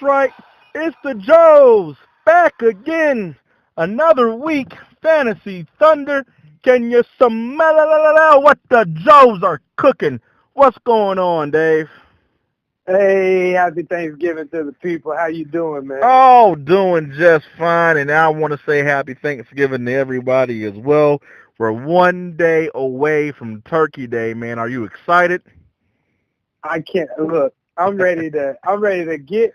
right. It's the Joes back again. Another week. Fantasy Thunder. Can you smell what the Joes are cooking? What's going on, Dave? Hey, happy Thanksgiving to the people. How you doing, man? Oh, doing just fine. And I want to say happy Thanksgiving to everybody as well. We're one day away from Turkey Day, man. Are you excited? I can't look. I'm ready to get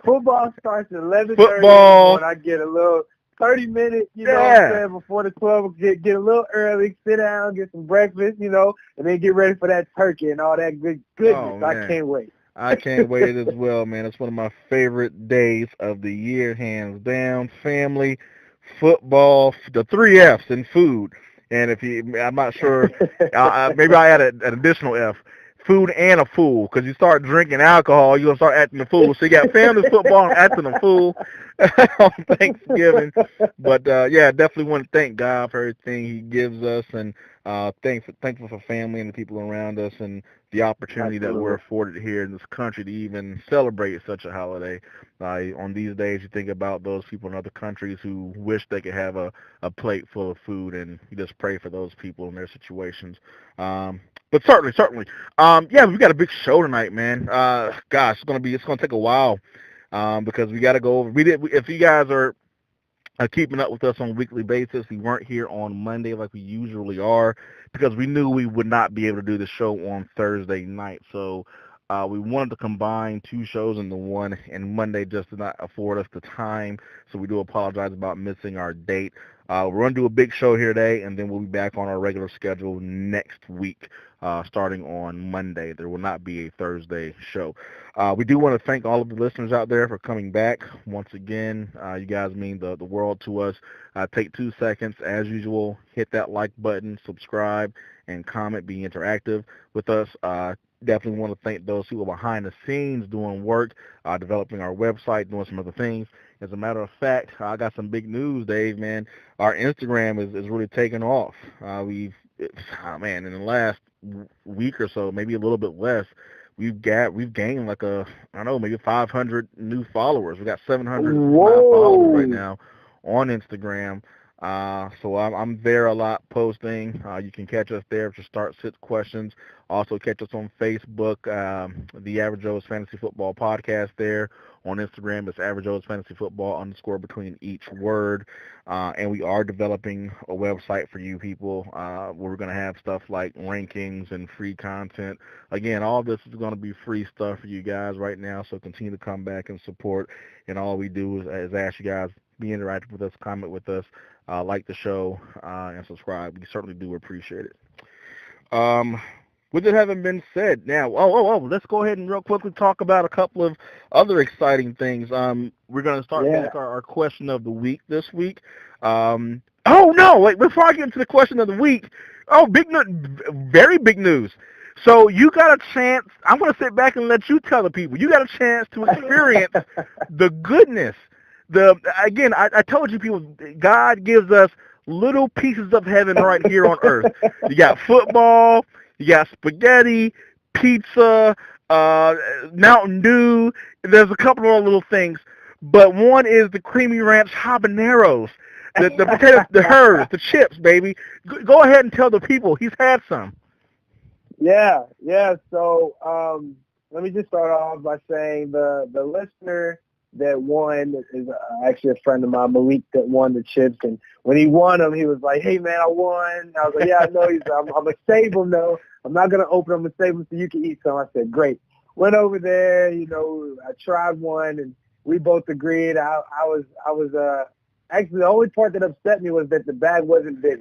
football starts at 11:30 in the Football. morning. I get a little 30 minutes, you know what I'm Yeah. saying, before the 12. Get a little early, sit down, get some breakfast, and then get ready for that turkey and all that goodness. Oh, I man. can't wait. I can't wait as well, man. It's one of my favorite days of the year, hands down. Family, football, the three F's in food. And if you, I'm not sure, maybe I add an additional F. Food and a fool, because you start drinking alcohol, you're going to start acting a fool. So you got family, football, and acting a fool on Thanksgiving. But, yeah, definitely want to thank God for everything he gives us, and thankful for family and the people around us, and the opportunity that we're Absolutely. afforded here in this country to even celebrate such a holiday. On these days, you think about those people in other countries who wish they could have a plate full of food, and you just pray for those people in their situations. But certainly. Yeah, we got a big show tonight, man. Gosh, it's gonna take a while, because we got to go over. If you guys are keeping up with us on a weekly basis. We weren't here on Monday like we usually are because we knew we would not be able to do the show on Thursday night. So we wanted to combine two shows into one, and Monday just did not afford us the time. So we do apologize about missing our date. We're going to do a big show here today, and then we'll be back on our regular schedule next week, starting on Monday. There will not be a Thursday show. We do want to thank all of the listeners out there for coming back. Once again, you guys mean the world to us. Take 2 seconds, as usual, hit that like button, subscribe, and comment, be interactive with us. Definitely want to thank those who are behind the scenes doing work, developing our website, doing some other things. As a matter of fact, I got some big news, Dave, man. Our Instagram is really taking off. Man, in the last week or so, maybe a little bit less, we've gained like I don't know, maybe 500 new followers. We got 759 followers right Whoa. now on Instagram. So I'm there a lot posting. You can catch us there to start sit questions. Also catch us on Facebook, the Average Joe's Fantasy Football Podcast there. On Instagram, it's Average Joe's Fantasy Football _ between each word. And we are developing a website for you people, where we're going to have stuff like rankings and free content. Again, all this is going to be free stuff for you guys right now, so continue to come back and support. And all we do is ask you guys, be interactive with us, comment with us, like the show, and subscribe. We certainly do appreciate it. With it having been said, now, let's go ahead and real quickly talk about a couple of other exciting things. We're going to start Yeah. back our question of the week this week. Oh, no, wait, before I get into the question of the week, very big news. So you got a chance, I'm going to sit back and let you tell the people, you got a chance to experience the goodness. Again, I told you people, God gives us little pieces of heaven right here on earth. You got football, you got spaghetti, pizza, Mountain Dew. There's a couple of other little things, but one is the creamy ranch habaneros, the potatoes, the hers, the chips, baby. Go ahead and tell the people he's had some. Yeah. So let me just start off by saying the listener that won is actually a friend of mine, Malik, that won the chips. And when he won them, he was like, "Hey man, I won." I was like, "Yeah, I know." He's like, I'm gonna save them though. I'm not gonna open them. I'm gonna save them so you can eat some. I said, "Great." Went over there. I tried one, and we both agreed. I was actually the only part that upset me was that the bag wasn't big.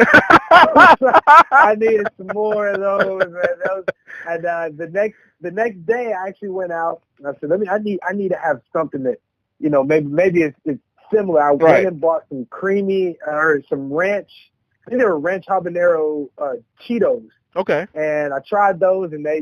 I needed some more of those. Man. And the next day, I actually went out and I said, I need to have something that, maybe it's similar. I Right. went and bought some creamy or some ranch. I think they were ranch habanero Cheetos. Okay. And I tried those, and they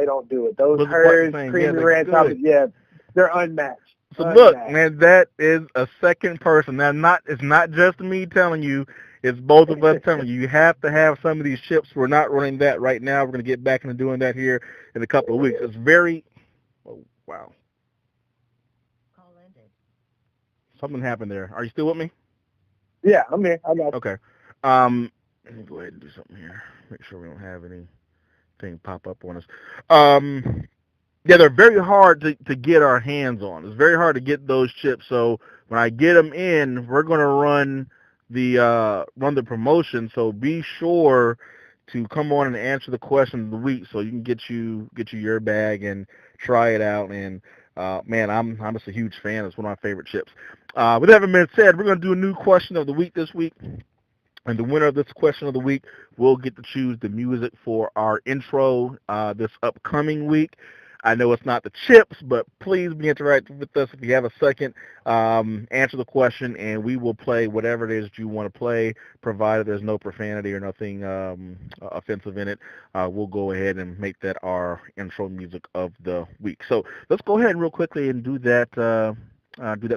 don't do it. Those Was the hers thing. creamy Yeah, they're ranch good. they're unmatched. So look, man, that is a second person. Now, it's not just me telling you. It's both of us telling you. You have to have some of these chips. We're not running that right now. We're going to get back into doing that here in a couple of weeks. It's very, oh, wow. Something happened there. Are you still with me? Yeah, I'm here. I got you. Okay. Let me go ahead and do something here. Make sure we don't have anything pop up on us. Yeah, they're very hard to get our hands on. It's very hard to get those chips. So when I get them in, we're going to run the promotion. So be sure to come on and answer the question of the week, so you can get you your bag and try it out. And man, I'm just a huge fan. It's one of my favorite chips. With that being said, we're going to do a new question of the week this week. And the winner of this question of the week will get to choose the music for our intro this upcoming week. I know it's not the chips, but please be interactive with us if you have a second. Answer the question, and we will play whatever it is that you want to play, provided there's no profanity or nothing offensive in it. We'll go ahead and make that our intro music of the week. So let's go ahead and real quickly and do that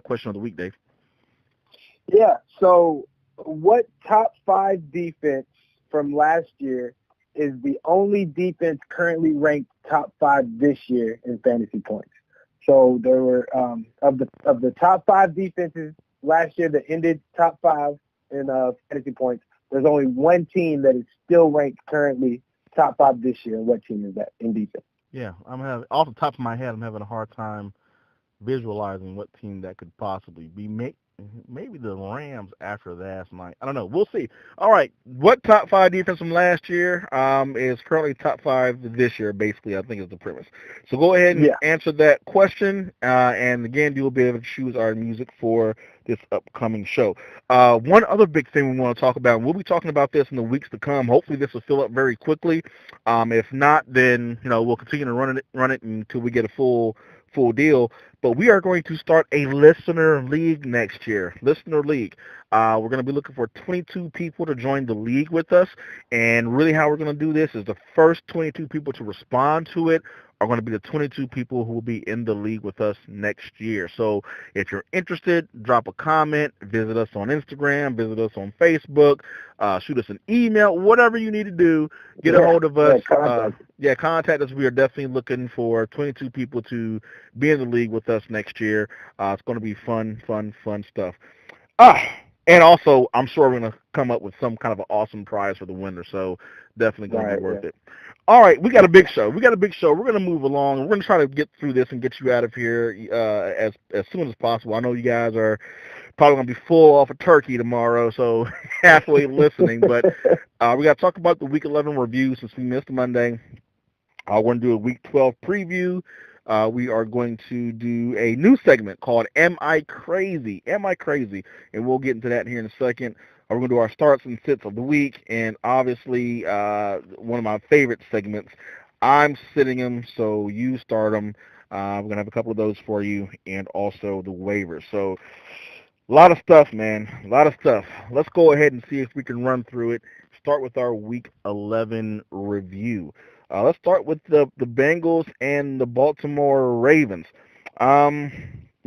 question of the week, Dave. Yeah. So, what top 5 defense from last year is the only defense currently ranked top 5 this year in fantasy points? So there were of the top 5 defenses last year that ended top 5 in fantasy points. There's only one team that is still ranked currently top 5 this year. What team is that in defense? Yeah, off the top of my head, I'm having a hard time visualizing what team that could possibly be. Maybe the Rams after last night. I don't know. We'll see. All right. What top 5 defense from last year is currently top 5 this year, basically, I think is the premise. So go ahead and answer that question. And again, you'll be able to choose our music for this upcoming show. One other big thing we want to talk about, and we'll be talking about this in the weeks to come. Hopefully this will fill up very quickly. If not, then we'll continue to run it until we get a full deal. But we are going to start a listener league next year. Listener league. We're going to be looking for 22 people to join the league with us. And really how we're going to do this is the first 22 people to respond to it are going to be the 22 people who will be in the league with us next year. So if you're interested, drop a comment, visit us on Instagram, visit us on Facebook, shoot us an email, whatever you need to do, get a hold of us. Contact us. We are definitely looking for 22 people to be in the league with us next year. It's going to be fun stuff. And also, I'm sure we're going to come up with some kind of an awesome prize for the winner, so definitely going to be worth it. All right, we got a big show. We're going to move along. We're going to try to get through this and get you out of here as soon as possible. I know you guys are probably going to be full off of turkey tomorrow, so halfway listening. But we got to talk about the Week 11 review since we missed Monday. We're going to do a Week 12 preview. We are going to do a new segment called Am I Crazy? Am I Crazy? And we'll get into that here in a second. We're going to do our starts and sits of the week, and obviously one of my favorite segments, I'm sitting them, so you start them. We're going to have a couple of those for you, and also the waivers. So a lot of stuff, man, a lot of stuff. Let's go ahead and see if we can run through it. Start with our Week 11 review. Let's start with the Bengals and the Baltimore Ravens. The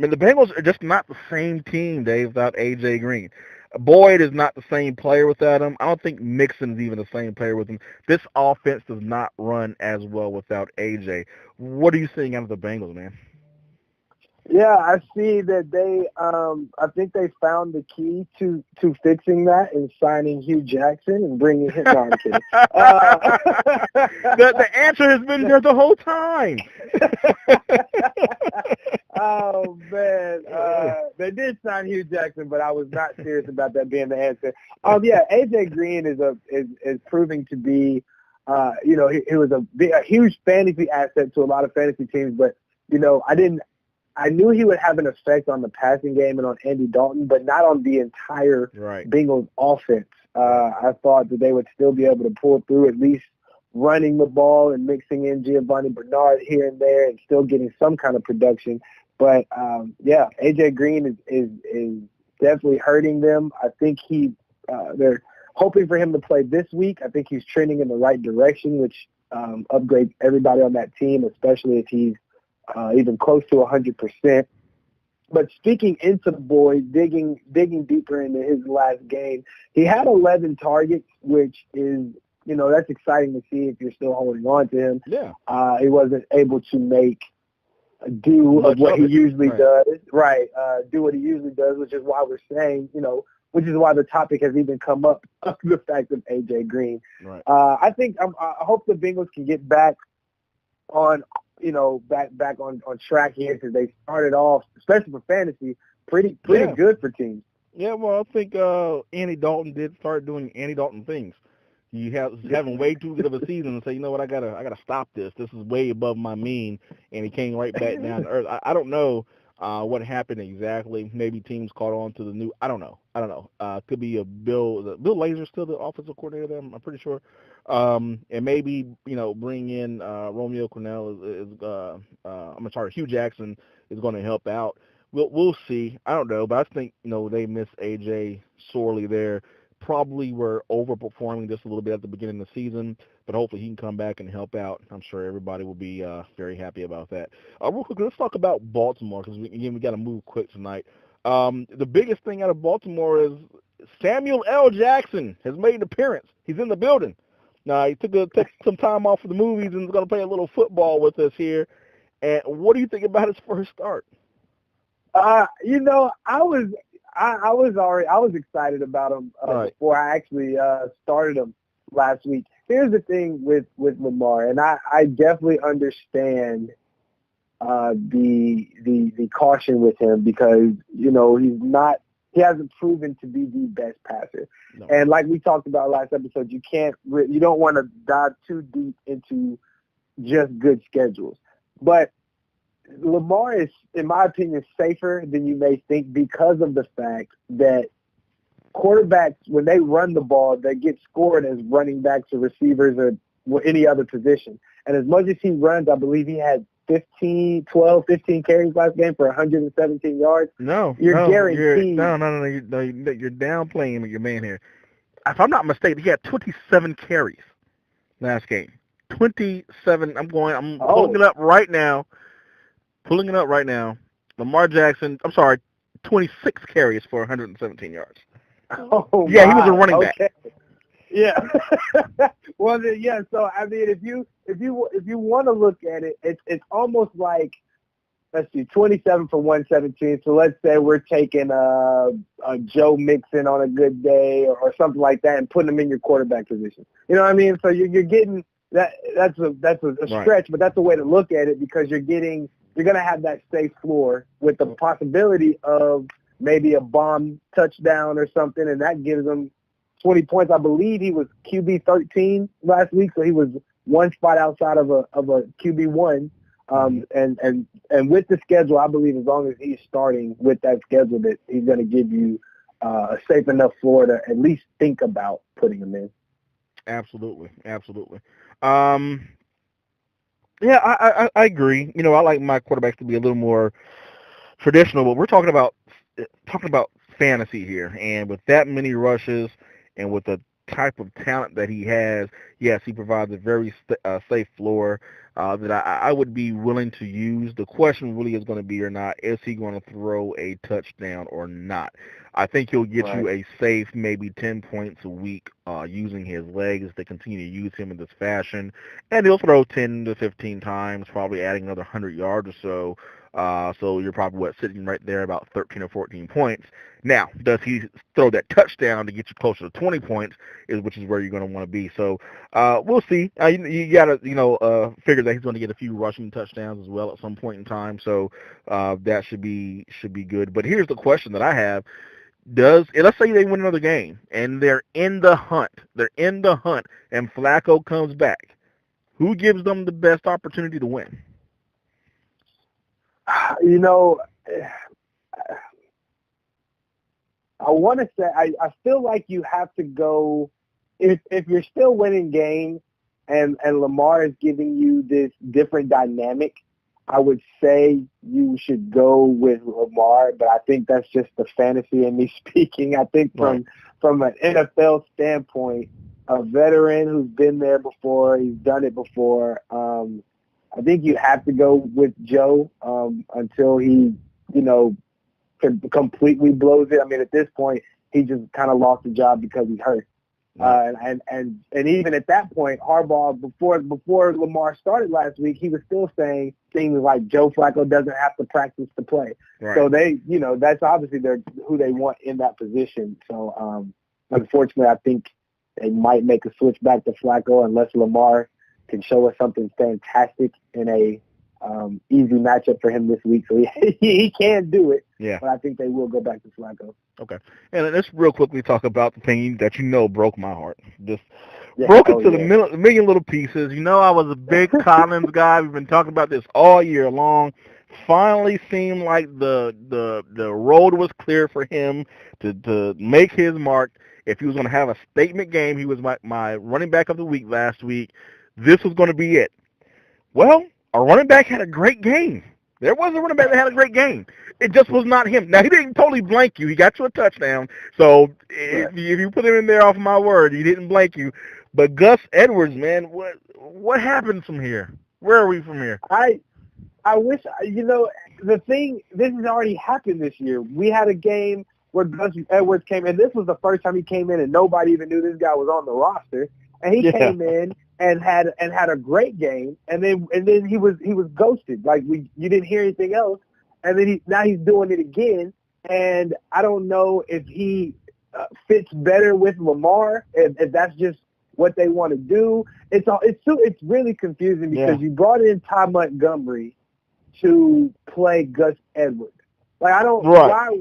Bengals are just not the same team, Dave, without A.J. Green. Boyd is not the same player without him. I don't think Mixon is even the same player with him. This offense does not run as well without A.J. What are you seeing out of the Bengals, man? Yeah, I see that they I think they found the key to fixing that in signing Hugh Jackson and bringing him on. The answer has been there the whole time. Oh, man. They did sign Hugh Jackson, but I was not serious about that being the answer. Yeah, A.J. Green is proving to be, he was a huge fantasy asset to a lot of fantasy teams, but, I knew he would have an effect on the passing game and on Andy Dalton, but not on the entire Bengals offense. I thought that they would still be able to pull through, at least running the ball and mixing in Giovanni Bernard here and there and still getting some kind of production. But, A.J. Green is definitely hurting them. I think they're hoping for him to play this week. I think he's trending in the right direction, which upgrades everybody on that team, especially if he's even close to 100%. But speaking into Boyd, digging deeper into his last game, he had 11 targets, which is, that's exciting to see if you're still holding on to him. Yeah. He wasn't able to make do what he usually right. does, right? Do what he usually does, which is why we're saying, which is why the topic has even come up of the fact of AJ Green. Right. I hope the Bengals can get back on, back on track here, because they started off, especially for fantasy, pretty good for teams. Yeah, well, I think Andy Dalton did start doing Andy Dalton things. He having way too good of a season and say, you know what, I gotta stop this. This is way above my mean, and he came right back down to earth. I don't know what happened exactly. Maybe teams caught on to the new. I don't know. Could be Bill Lazor still the offensive coordinator there. I'm pretty sure. And maybe bring in Romeo Cornell I'm sorry, Hugh Jackson is going to help out. We'll see. I don't know, but I think they miss AJ sorely there. Probably were overperforming just a little bit at the beginning of the season, but hopefully he can come back and help out. I'm sure everybody will be very happy about that. Real quick, let's talk about Baltimore, because we got to move quick tonight. The biggest thing out of Baltimore is Samuel L. Jackson has made an appearance. He's in the building. Now, he took some time off of the movies and is going to play a little football with us here. And what do you think about his first start? I was excited about him before I actually started him last week. Here's the thing with Lamar, and I definitely understand the caution with him, because he hasn't proven to be the best passer. No. And like we talked about last episode, you don't want to dive too deep into just good schedules, but Lamar is, in my opinion, safer than you may think, because of the fact that quarterbacks, when they run the ball, they get scored as running backs or receivers or any other position. And as much as he runs, I believe he had 15 carries last game for 117 yards. You're guaranteed. You're downplaying your man here. If I'm not mistaken, he had 27 carries last game. 27. I'm pulling it up right now. Lamar Jackson, 26 carries for 117 yards. Oh, yeah, he was a running back. Yeah. Well, yeah. So I mean, if you want to look at it, it's almost like, let's see, 27 for 117. So let's say we're taking a Joe Mixon on a good day or something like that and putting him in your quarterback position. You know what I mean? So you're getting that. That's a stretch, right. But that's a way to look at it, because you're going to have that safe floor with the possibility of maybe a bomb touchdown or something, and that gives him 20 points. I believe he was QB 13 last week, so he was one spot outside of a QB 1. And with the schedule, I believe as long as he's starting with that schedule, that he's going to give you a safe enough floor to at least think about putting him in. Absolutely. Yeah, I agree. I like my quarterbacks to be a little more traditional, but we're talking about fantasy here, and with that many rushes and with the type of talent that he has, yes, he provides a very safe floor that I would be willing to use. The question really is going to be, or not, is he going to throw a touchdown or not? I think he'll get you a safe maybe 10 points a week using his legs to continue to use him in this fashion, and he'll throw 10 to 15 times, probably adding another 100 yards or so. So you're probably sitting right there about 13 or 14 points. Now, does he throw that touchdown to get you closer to 20 points, which is where you're going to want to be. So we'll see. You got to figure that he's going to get a few rushing touchdowns as well at some point in time. So that should be good. But here's the question that I have. Let's say they win another game and they're in the hunt, and Flacco comes back. Who gives them the best opportunity to win? I want to say I feel like you have to go, if you're still winning games and Lamar is giving you this different dynamic, I would say you should go with Lamar, but I think that's just the fantasy in me speaking. I think from an NFL standpoint, a veteran who's been there before, he's done it before, I think you have to go with Joe until he, completely blows it. I mean, at this point, he just kind of lost the job because he's hurt. And even at that point, Harbaugh, before Lamar started last week, he was still saying things like Joe Flacco doesn't have to practice to play. Right. So that's obviously who they want in that position. So unfortunately, I think they might make a switch back to Flacco unless Lamar can show us something fantastic in a easy matchup for him this week. So he can do it. Yeah. But I think they will go back to Flacco. Okay. And let's real quickly talk about the thing that broke my heart. Just broke it to the million little pieces. I was a big Collins guy. We've been talking about this all year long. Finally seemed like the road was clear for him to make his mark. If he was going to have a statement game, he was my running back of the week last week. This was going to be it. Well, our running back had a great game. There was a running back that had a great game. It just was not him. Now, he didn't totally blank you. He got you a touchdown. So if you put him in there off my word, he didn't blank you. But Gus Edwards, man, what happens from here? Where are we from here? I wish, the thing, this has already happened this year. We had a game where Gus Edwards came in. This was the first time he came in, and nobody even knew this guy was on the roster. And he came in and had a great game, and then he was ghosted. Like you didn't hear anything else, and then now he's doing it again. And I don't know if he fits better with Lamar, if that's just what they want to do. It's really confusing because you brought in Ty Montgomery to play Gus Edwards. Like I don't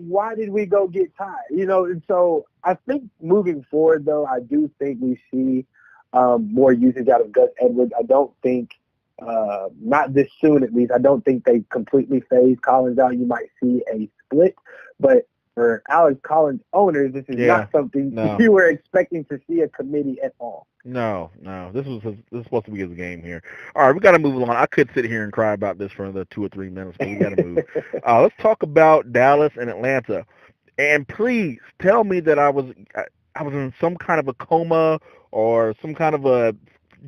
why did we go get Ty? And so I think moving forward though, I do think we see more usage out of Gus Edwards. I don't think not this soon at least. I don't think they completely phase Collins out. You might see a split, but for Alex Collins owners, this is not something you were expecting to see a committee at all. No. This is supposed to be his game here. All right, we got to move along. I could sit here and cry about this for another 2 or 3 minutes, but we got to move. Let's talk about Dallas and Atlanta. And please tell me that I was in some kind of a coma or some kind of a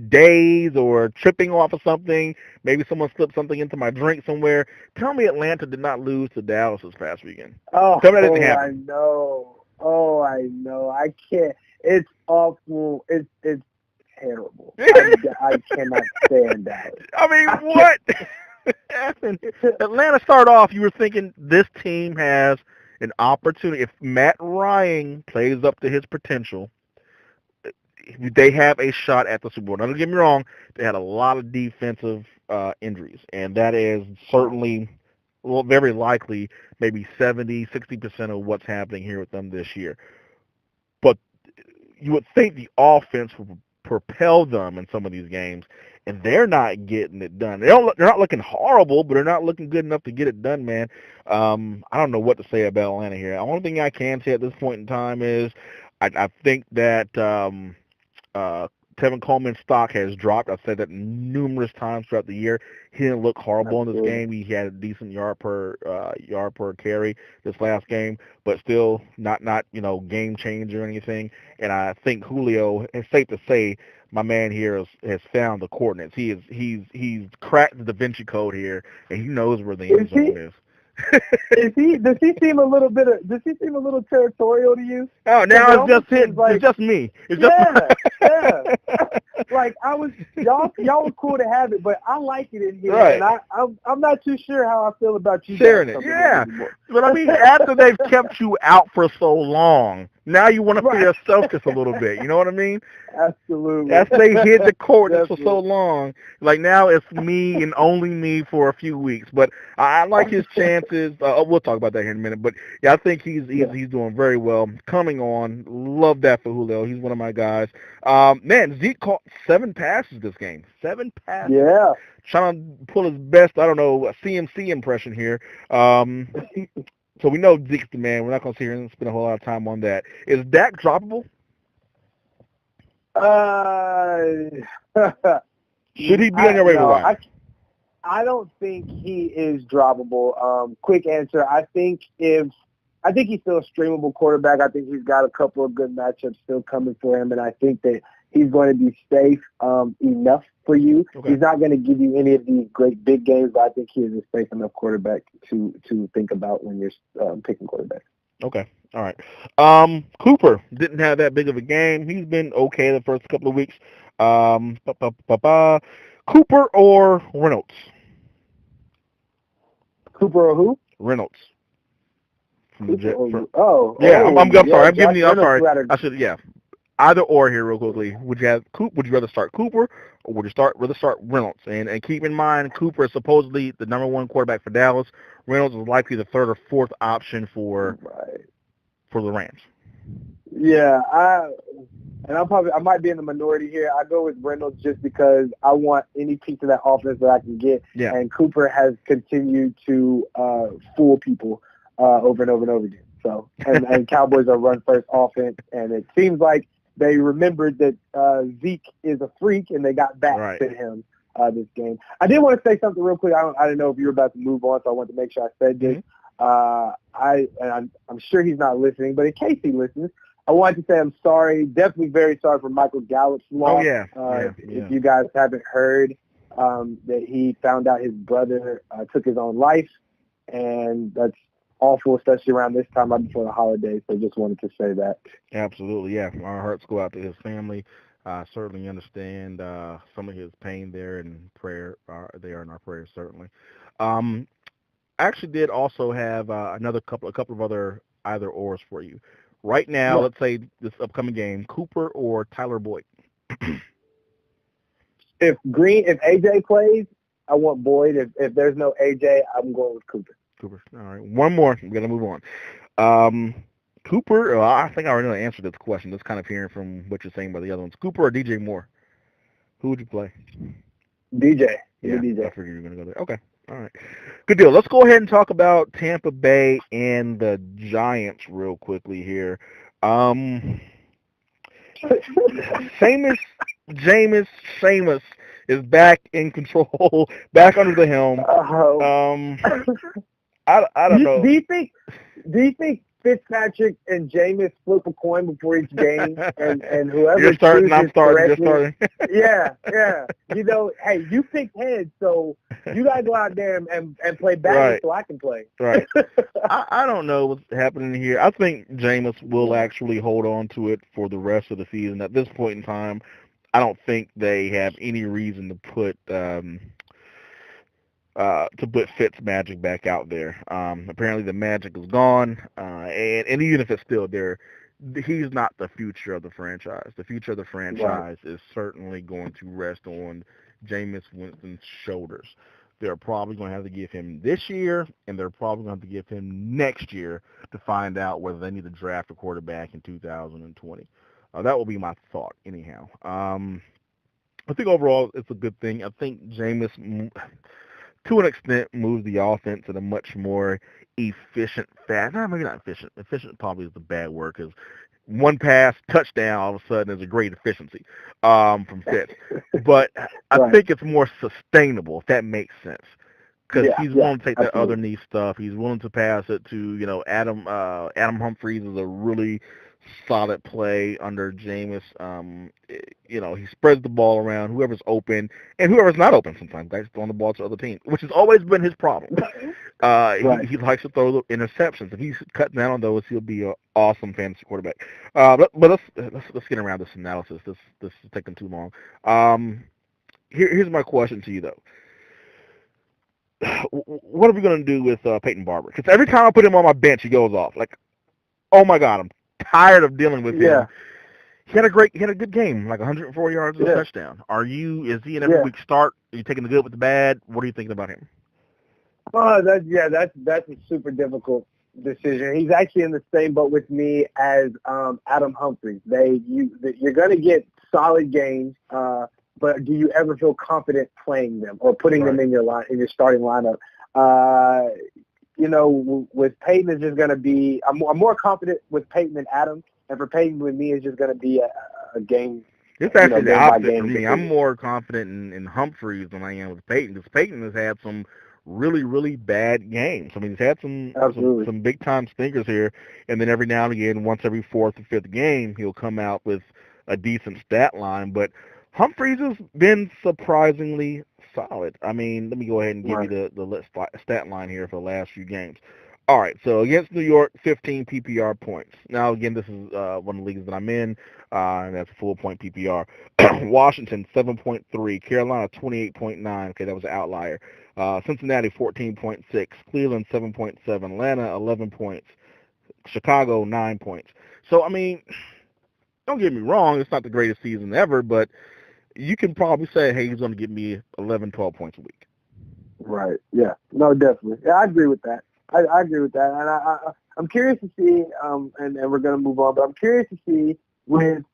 daze or tripping off of something. Maybe someone slipped something into my drink somewhere. Tell me Atlanta did not lose to Dallas this past weekend. Tell me that didn't happen. I know. I can't. It's awful. It's terrible. I cannot stand that. I mean, what happened? Atlanta started off, you were thinking this team has an opportunity. If Matt Ryan plays up to his potential, they have a shot at the Super Bowl. Now, don't get me wrong, they had a lot of defensive injuries, and that is certainly, very likely, maybe 60% of what's happening here with them this year. But you would think the offense would propel them in some of these games, and they're not getting it done. They're not looking horrible, but they're not looking good enough to get it done, man. I don't know what to say about Atlanta here. The only thing I can say at this point in time is I think that Tevin Coleman's stock has dropped. I've said that numerous times throughout the year. He didn't look horrible in this game. He had a decent yard per carry this last game, but still not game changer or anything. And I think Julio, it's safe to say, my man here has found the coordinates. He's cracked the Da Vinci Code here, and he knows where the end zone is. Does he seem a little territorial to you? Oh, now it's just him. It's just me. It's just Like y'all were cool to have it, but I like it in here, right. And I'm not too sure how I feel about you sharing it. Yeah, but I mean, after they've kept you out for so long, now you want to feel yourself just a little bit. You know what I mean? Absolutely. After they hid the coordinates for so long, like now it's me and only me for a few weeks. But I like his chances. We'll talk about that here in a minute. But yeah, I think he's doing very well. Coming on, love that for Julio. He's one of my guys. Man, Zeke caught 7 passes this game. 7 passes. Yeah. Trying to pull his best, CMC impression here. So we know Zeke's the man. We're not going to sit here and spend a whole lot of time on that. Is Dak droppable? Should he be on your waiver wire? I don't think he is droppable. Quick answer. I think he's still a streamable quarterback. I think he's got a couple of good matchups still coming for him, and I think that he's going to be safe enough for you. Okay. He's not going to give you any of these great big games, but I think he is a safe enough quarterback to think about when you're picking quarterbacks. Okay. All right. Cooper didn't have that big of a game. He's been okay the first couple of weeks. Ba, ba, ba, ba. Cooper or Reynolds? Cooper or who? Reynolds from the Cooper Jet. or oh Yeah, I'm yeah, sorry. I'm giving Josh you. I'm Reynolds sorry. who had a I should. Yeah. Either or here, real quickly. Would you have Coop? Would you rather start Cooper or would you rather start Reynolds? And keep in mind, Cooper is supposedly the number one quarterback for Dallas. Reynolds is likely the third or fourth option right. for the Rams. Yeah, I might be in the minority here. I go with Reynolds just because I want any piece of that offense that I can get. Yeah. And Cooper has continued to fool people over and over and over again. So and Cowboys are run first offense, and it seems like they remembered that Zeke is a freak, and they got back Right. to him this game. I did want to say something real quick. I didn't know if you were about to move on, so I wanted to make sure I said this. I'm sure he's not listening, but in case he listens, I wanted to say I'm sorry, definitely very sorry for Michael Gallup's loss. Oh yeah. If you guys haven't heard that he found out his brother took his own life, and that's awful, especially around this time right before the holidays. So just wanted to say that. Absolutely, yeah. Our hearts go out to his family. Certainly understand some of his pain there, and prayer they are in our prayers certainly. Um, I actually did also have a couple of other either ors for you. Right now, Yeah. let's say this upcoming game, Cooper or Tyler Boyd. If AJ plays, I want Boyd. If there's no AJ, I'm going with Cooper. Cooper. All right, one more. We're gonna move on. Um, Cooper. I think I already know the answer to this question. Just kind of hearing from what you're saying about the other ones. Cooper or DJ Moore? Who would you play? DJ. Yeah, DJ. I figured you were gonna go there. Okay. All right. Good deal. Let's go ahead and talk about Tampa Bay and the Giants real quickly here. Seamus Seamus is back in control, back under the helm. I don't know. Do you think Fitzpatrick and Jameis flip a coin before each game, and whoever you're starting, I'm starting, correctly, you're starting. yeah. You know, hey, you picked heads, so you gotta go out there and play back so I can play. Right. I don't know what's happening here. I think Jameis will actually hold on to it for the rest of the season. At this point in time, I don't think they have any reason to put Fitz magic back out there. Apparently the magic is gone, and even if it's still there, he's not the future of the franchise. The future of the franchise is certainly going to rest on Jameis Winston's shoulders. They're probably going to have to give him this year, and they're probably going to have to give him next year to find out whether they need to draft a quarterback in 2020. That will be my thought, anyhow. I think overall it's a good thing. I think Jameis, to an extent, moves the offense in a much more efficient fashion. No, maybe not efficient. Efficient probably is the bad word because one pass, touchdown, all of a sudden is a great efficiency from Fitz. But I think it's more sustainable, if that makes sense. Because he's willing to take that other knee stuff. He's willing to pass it to, Adam Humphries is a really solid play under Jameis. He spreads the ball around, whoever's open, and whoever's not open sometimes. Guys throwing the ball to other teams, which has always been his problem. He likes to throw the interceptions. If he's cutting down on those, he'll be an awesome fantasy quarterback. But let's get around this analysis. This is taking too long. Here's my question to you, though. What are we going to do with Peyton Barber? Because every time I put him on my bench, he goes off. Like, oh my God, I'm tired of dealing with him. He had a good game, like 104 yards and a touchdown. Is he an every week start? Are you taking the good with the bad? What are you thinking about him? That's a super difficult decision. He's actually in the same boat with me as Adam Humphries. You're going to get solid games, but do you ever feel confident playing them or putting them in your starting lineup? With Peyton, it's just going to be. I'm more confident with Peyton than Adam, and for Peyton with me, it's just going to be a game. It's actually the opposite for me. I'm more confident in Humphries than I am with Peyton because Peyton has had some really, really bad games. I mean, he's had some big time stinkers here, and then every now and again, once every fourth or fifth game, he'll come out with a decent stat line. But Humphries has been surprisingly solid. I mean, let me go ahead and give you the stat line here for the last few games. All right, so against New York, 15 PPR points. Now, again, this is one of the leagues that I'm in, and that's a full point PPR. Washington, 7.3. Carolina, 28.9. Okay, that was an outlier. Cincinnati, 14.6. Cleveland, 7.7. Atlanta, 11 points. Chicago, 9 points. So, I mean, don't get me wrong, it's not the greatest season ever, but you can probably say, hey, he's going to give me 11, 12 points a week. Right. Yeah. No, definitely. Yeah, I agree with that. I agree with that, and I'm curious to see, and we're gonna move on, but I'm curious to see with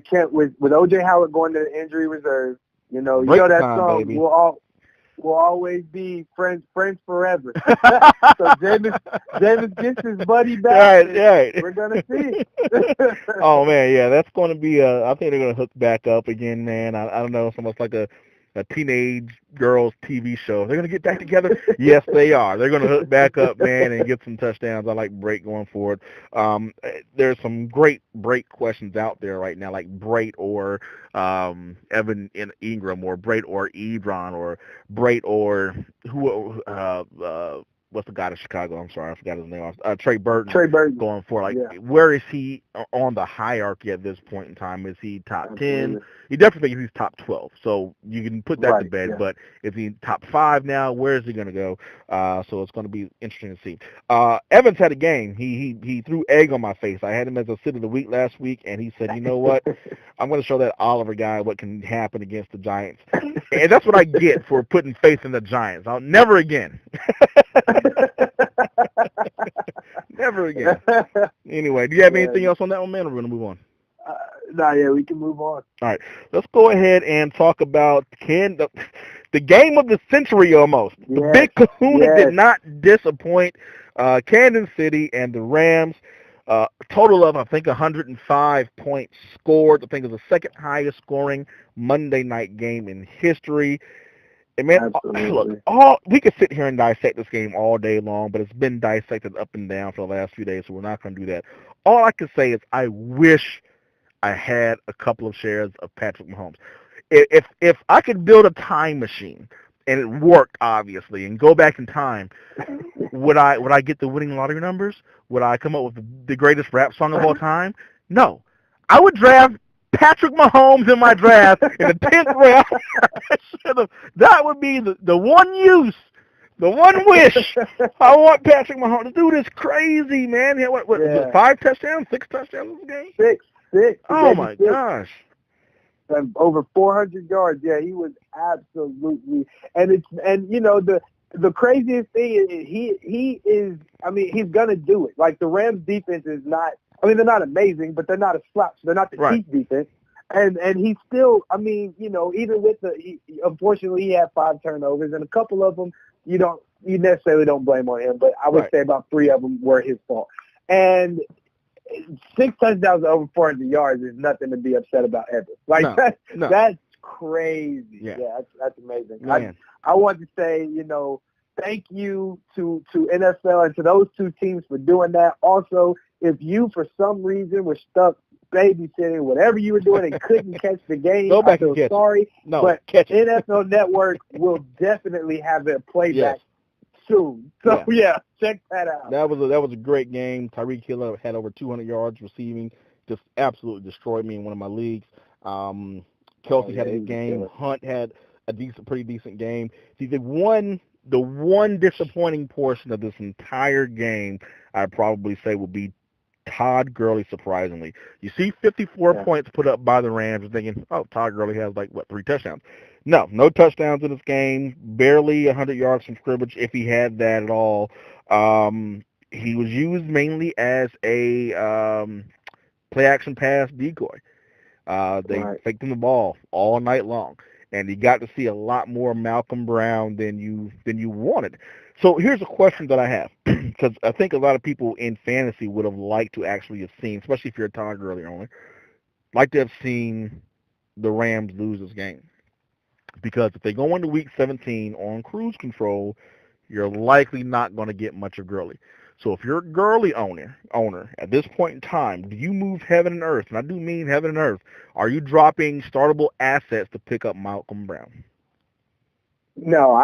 Kent with OJ Howard going to the injury reserve. You know that time, song baby. will always be friends forever. So Jameis gets his buddy back. Right. We're gonna see. Oh man, yeah, that's going to be. I think they're going to hook back up again, man. I don't know, it's almost like a teenage girls TV show. They're going to get back together. Yes, they are. They're going to hook back up, man, and get some touchdowns. I like Brait going forward. There's some great Brait questions out there right now, like Brait or Evan Ingram, or Brait or Ebron, or Brait or who. What's the guy in Chicago? I'm sorry, I forgot his name. Trey Burton. Trey Burton going for, like, yeah. Where is he on the hierarchy at this point in time? Is he top 10? Absolutely. He definitely thinks he's top 12, so you can put that Right, to bed. yeah. But is he top 5 now? Where is he going to go? So it's going to be interesting to see. Evans had a game. He threw egg on my face. I had him as a sit of the week last week, and he said, you know what? I'm going to show that Oliver guy what can happen against the Giants. And that's what I get for putting faith in the Giants. I'll never again. Never again. Anyway, do you have anything else on that one, man? Or we're going to move on? Yeah, we can move on. All right, let's go ahead and talk about the game of the century almost. Yes. The Big Kahuna did not disappoint. Kansas City and the Rams, total of, I think, 105 points scored. I think it was the second highest scoring Monday night game in history. And man, look, we could sit here and dissect this game all day long, but it's been dissected up and down for the last few days, so we're not going to do that. All I can say is I wish I had a couple of shares of Patrick Mahomes. If I could build a time machine, and it worked obviously, and go back in time, would I get the winning lottery numbers? Would I come up with the greatest rap song of all time? No. I would draft Patrick Mahomes in my draft in the 10th round. That would be the one use, the one wish. I want Patrick Mahomes. The dude is crazy, man. He had, what was it, 5 touchdowns, 6 touchdowns in the game? 6. Oh my gosh. And over 400 yards. Yeah, he was absolutely. And the craziest thing is he is. I mean, he's gonna do it. Like, the Rams defense is not. I mean, they're not amazing, but they're not a slouch. They're not the Chiefs defense. And he's still. I mean, even with unfortunately he had 5 turnovers, and a couple of them you necessarily don't blame on him, but I would say about 3 of them were his fault. And 6 touchdowns over 400 yards is nothing to be upset about ever. Like, that's crazy. Yeah, that's amazing. I want to say, thank you to NFL and to those 2 teams for doing that. Also, if you for some reason were stuck babysitting, whatever you were doing, and couldn't catch the game, go back I feel and catch sorry. it. No, but catch it. NFL Network will definitely have it playback soon. So check that out. That was a great game. Tyreek Hill had over 200 yards receiving, just absolutely destroyed me in one of my leagues. Kelsey had a good game. Hunt had a pretty decent game. See, the one disappointing portion of this entire game, I'd probably say, would be Todd Gurley. Surprisingly, you see 54 points put up by the Rams, and thinking, oh, Todd Gurley has 3 touchdowns. No touchdowns in this game. Barely 100 yards from scrimmage, if he had that at all. He was used mainly as a play-action pass decoy. They faked him the ball all night long, and you got to see a lot more Malcolm Brown than you wanted. So here's a question that I have, because I think a lot of people in fantasy would have liked to actually have seen, especially if you're a Todd Gurley owner, like to have seen the Rams lose this game. Because if they go into Week 17 on cruise control, you're likely not going to get much of Gurley. So if you're a Gurley owner at this point in time, do you move heaven and earth? And I do mean heaven and earth. Are you dropping startable assets to pick up Malcolm Brown? No,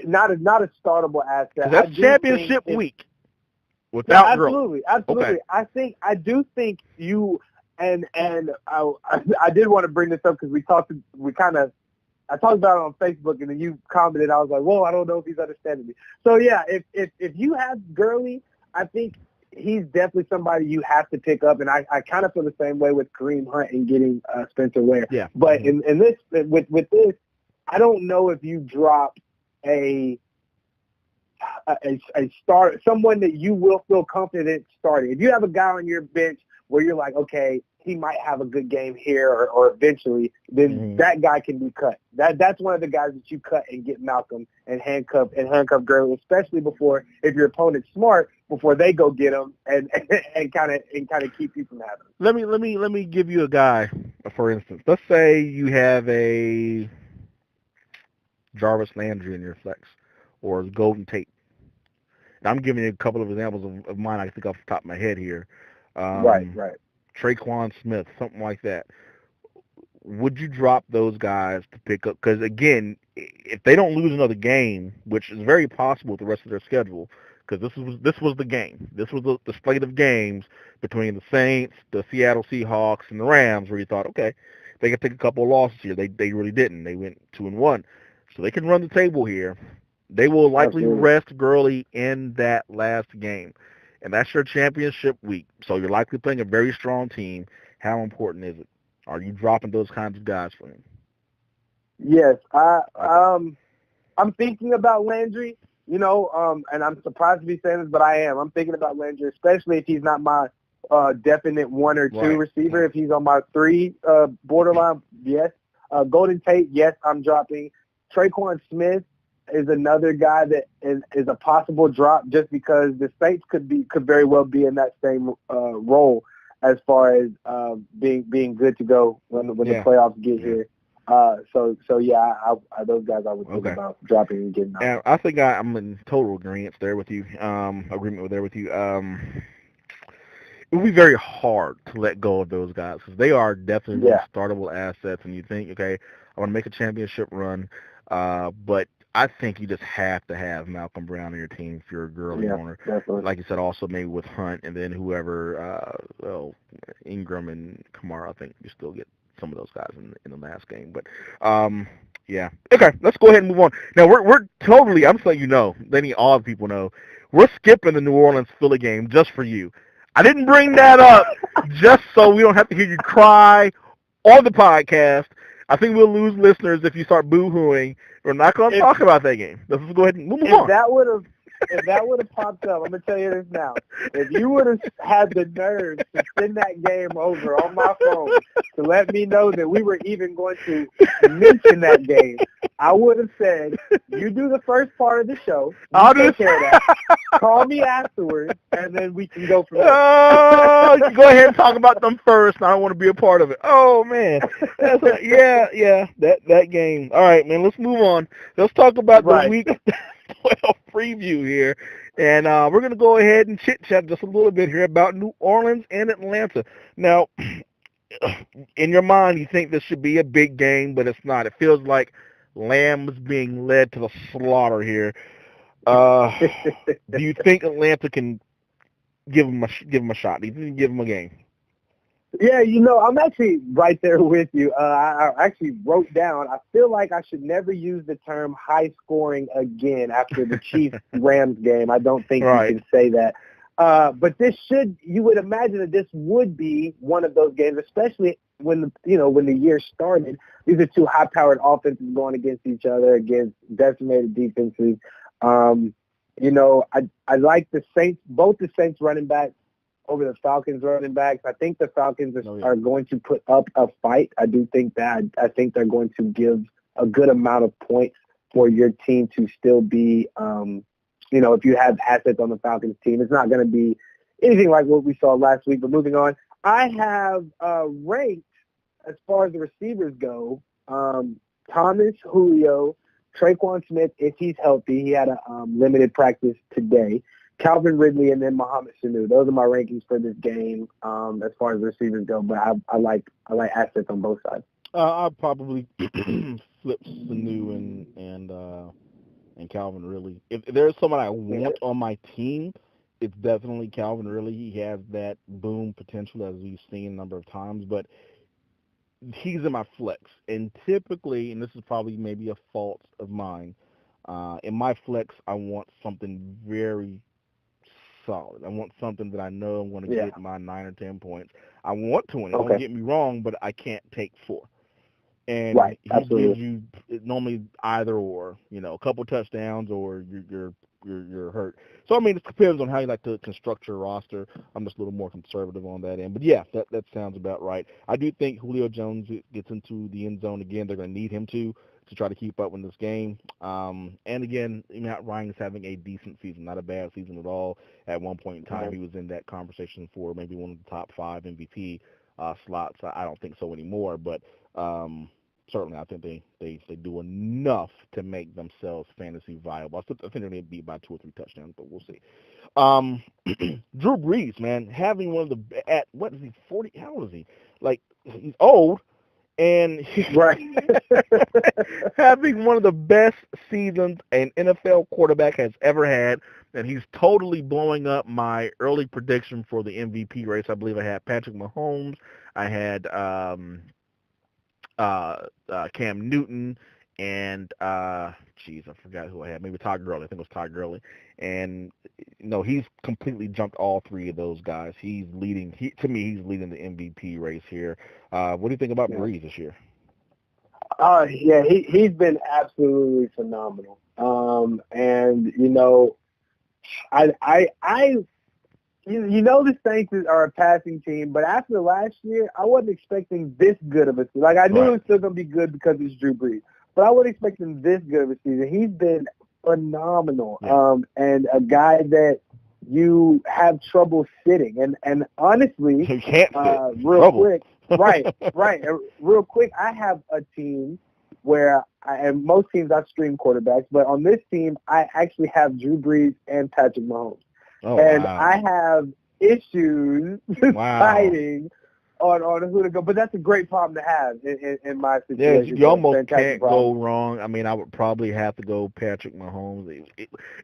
not a startable asset. That's championship week. Without absolutely. Okay. I do think you and I did want to bring this up because I talked about it on Facebook and then you commented. I was like, whoa, I don't know if he's understanding me. So yeah, if you have Gurley, I think he's definitely somebody you have to pick up, and I kind of feel the same way with Kareem Hunt and getting Spencer Ware. Yeah. But in this with this, I don't know if you drop a start, someone that you will feel confident starting. If you have a guy on your bench where you're like, okay, he might have a good game here or eventually, then that guy can be cut. That's one of the guys that you cut and get Malcolm and handcuff Gurley, especially if your opponent's smart, before they go get him and kind of keep you from having him. Let me give you a guy, for instance. Let's say you have a Jarvis Landry in your flex or Golden Tate. Now, I'm giving you a couple of examples of mine I think off the top of my head here. Right. Traquan Smith, something like that. Would you drop those guys to pick up? Because, again, if they don't lose another game, which is very possible with the rest of their schedule, because this was the game. This was the slate of games between the Saints, the Seattle Seahawks, and the Rams where you thought, okay, they could take a couple of losses here. They really didn't. They went 2-1. So they can run the table here. They will likely rest Gurley in that last game. And that's your championship week. So you're likely playing a very strong team. How important is it? Are you dropping those kinds of guys for him? Yes. I'm thinking about Landry, and I'm surprised to be saying this, but I am. I'm thinking about Landry, especially if he's not my definite one or two receiver. If he's on my three borderline, yes. Golden Tate, yes, I'm dropping. Traquan Smith is another guy that is a possible drop just because the Saints could very well be in that same role as far as being good to go when the playoffs get here. So yeah, those guys I would think about dropping and getting out. And I think I'm in total agreement there with you. It would be very hard to let go of those guys because they are definitely startable assets. And you think, okay, I want to make a championship run, but I think you just have to have Malcolm Brown on your team if you're a Gurley owner. Definitely. Like you said, also maybe with Hunt and then whoever, Ingram and Kamara. I think you still get some of those guys in the last game. But yeah, okay, let's go ahead and move on. Now we're totally. I'm just letting you know, letting all the people know, we're skipping the New Orleans Philly game just for you. I didn't bring that up just so we don't have to hear you cry on the podcast. I think we'll lose listeners if you start boo-hooing. We're not going to talk about that game. Let's go ahead and move on. If that would have popped up, I'm going to tell you this now. If you would have had the nerve to send that game over on my phone to let me know that we were even going to mention that game, I would have said, you do the first part of the show. I'll take care of that. Call me afterwards, and then we can go from there. Oh, go ahead and talk about them first. I don't want to be a part of it. Oh, man. That game. All right, man, let's move on. Let's talk about the week 12 preview here. And we're going to go ahead and chit-chat just a little bit here about New Orleans and Atlanta. Now, in your mind, you think this should be a big game, but it's not. It feels like Lamb's being led to the slaughter here. Do you think Atlanta can give him a shot? Do you think he can give him a game? Yeah, I'm actually right there with you. I actually wrote down, I feel like I should never use the term high scoring again after the Chiefs-Rams game. I don't think you can say that. But you would imagine that this would be one of those games, especially when the year started. These are two high-powered offenses going against each other, against decimated defenses. I like the Saints, both the Saints running backs over the Falcons running backs. I think the Falcons are going to put up a fight. I do think that. I think they're going to give a good amount of points for your team to still be, if you have assets on the Falcons team. It's not going to be anything like what we saw last week. But moving on, I have ranked, as far as the receivers go, Thomas, Julio, Traquan Smith, if he's healthy. He had a limited practice today. Calvin Ridley, and then Mohamed Sanu. Those are my rankings for this game as far as receivers go. But I like assets on both sides. I'll probably flip Sanu and Calvin Ridley. If there's someone I want on my team, it's definitely Calvin Ridley. He has that boom potential, as we've seen a number of times, but he's in my flex. And typically, and this is probably maybe a fault of mine, in my flex, I want something very solid. I want something that I know I'm going to get my 9 or 10 points. I want to win it. Don't get me wrong, but I can't take 4. And he gives you normally either or, a couple touchdowns or you're hurt. So I mean, it depends on how you like to construct your roster. I'm just a little more conservative on that end, but yeah, that sounds about right. I do think Julio Jones gets into the end zone again. They're going to need him to try to keep up in this game. And again, Matt Ryan is having a decent season, not a bad season at all. At one point in time, he was in that conversation for maybe one of the top 5 MVP slots. I don't think so anymore, but certainly I think they do enough to make themselves fantasy viable. I think they're going to beat by 2 or 3 touchdowns, but we'll see. Drew Brees, man, having one of the what is he, 40? How old is he? Like, he's old, and having one of the best seasons an NFL quarterback has ever had, and he's totally blowing up my early prediction for the MVP race. I believe I had Patrick Mahomes. I had Cam Newton, and I forgot who I had. Maybe Todd Gurley. I think it was Todd Gurley. And he's completely jumped all 3 of those guys. He's leading. He's leading the MVP race here. What do you think about Brees this year? Yeah, he's been absolutely phenomenal. And the Saints are a passing team, but after last year, I wasn't expecting this good of a season. Like, I knew it was still going to be good because it's Drew Brees, but I wasn't expecting this good of a season. He's been phenomenal, and a guy that you have trouble sitting. And honestly, you can't real quick, right. Real quick, I have a team where and most teams I stream quarterbacks, but on this team, I actually have Drew Brees and Patrick Mahomes. I have issues deciding on who to go, but that's a great problem to have in my situation. Yeah, you almost can't go wrong. I mean, I would probably have to go Patrick Mahomes.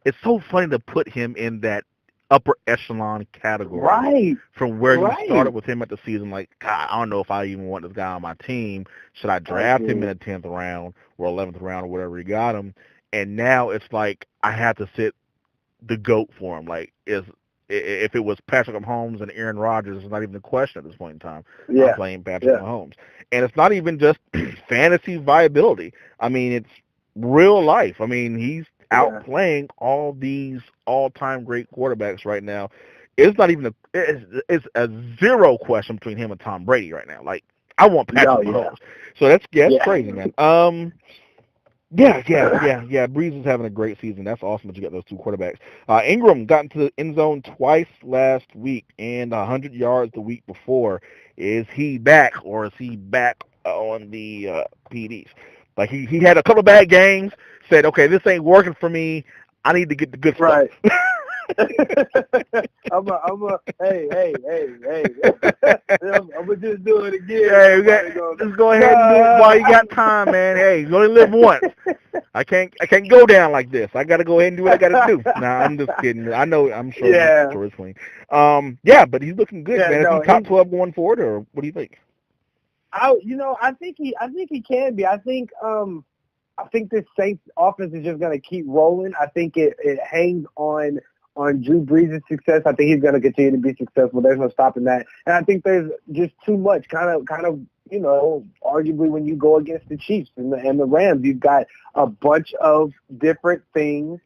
It's so funny to put him in that upper echelon category, from where you started with him at the season. Like, God, I don't know if I even want this guy on my team. Should I draft him in the 10th round or 11th round or whatever you got him? And now it's like I have to sit the GOAT for him. Like, if it was Patrick Mahomes and Aaron Rodgers, it's not even a question at this point in time. I'm playing Patrick Mahomes. And it's not even just fantasy viability. I mean, it's real life. I mean, he's outplaying all these all-time great quarterbacks right now. It's not even it's a zero question between him and Tom Brady right now. Like, I want Patrick Mahomes. So that's crazy, man. Yeah. Brees is having a great season. That's awesome that you got those 2 quarterbacks. Ingram got into the end zone twice last week and 100 yards the week before. Is he back, or is he back on the PDs? Like, he had a couple of bad games, said, okay, this ain't working for me. I need to get the good stuff. Hey. I'm gonna just do it again. Hey, just go ahead and do it while you got time, man. Hey, you only live once. I can't go down like this. I gotta go ahead and do what I gotta do. Nah, I'm just kidding. I know, I'm sure it's clean. But he's looking good, man. Is he top 12 going forward, or what do you think? I think he can be. I think this Saints offense is just gonna keep rolling. I think it hangs on Drew Brees' success. I think he's going to continue to be successful. There's no stopping that. And I think there's just too much kind of, arguably when you go against the Chiefs and the Rams, you've got a bunch of different things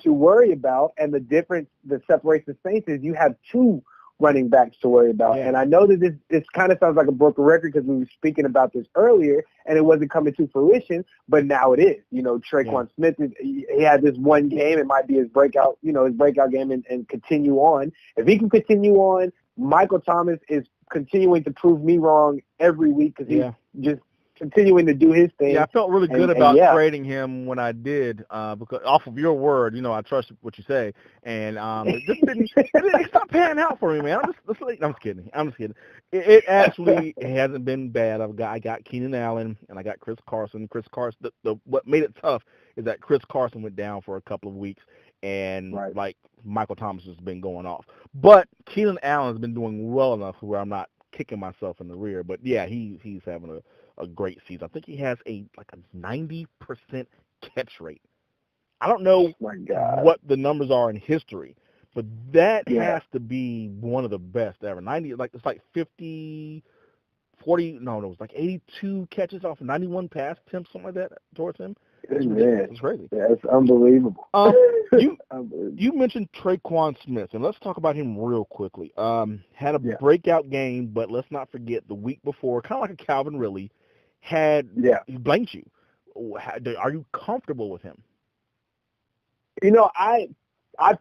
to worry about. And the difference that separates the Saints is you have 2 running backs to worry about. Yeah. And I know that this kind of sounds like a broken record because we were speaking about this earlier and it wasn't coming to fruition, but now it is. Tre'Quan Smith, he had this one game. It might be his breakout game and continue on. If he can continue on, Michael Thomas is continuing to prove me wrong every week because he's just continuing to do his thing. Yeah, I felt really good about trading him when I did, because off of your word, I trust what you say, and it just didn't stop panning out for me, man. I'm just kidding. It actually hasn't been bad. I got Keenan Allen and I got Chris Carson. What made it tough is that Chris Carson went down for a couple of weeks, and Right. like Michael Thomas has been going off. But Keenan Allen has been doing well enough where I'm not kicking myself in the rear. But yeah, he's having a great season. I think he has a 90% catch rate. I don't know My God. what the numbers are in history, but that Yeah. has to be one of the best ever. 90, like it's like 50, 40. No, it was like 82 catches off 91 pass attempts, something like that towards him. It's ridiculous. It's crazy. Yeah, it's unbelievable. You Unbelievable. you mentioned Traquan Smith, and let's talk about him real quickly. Had a Yeah. breakout game, but let's not forget the week before, kind of like a Calvin Ridley, he blanked you. Are you comfortable with him? You know, I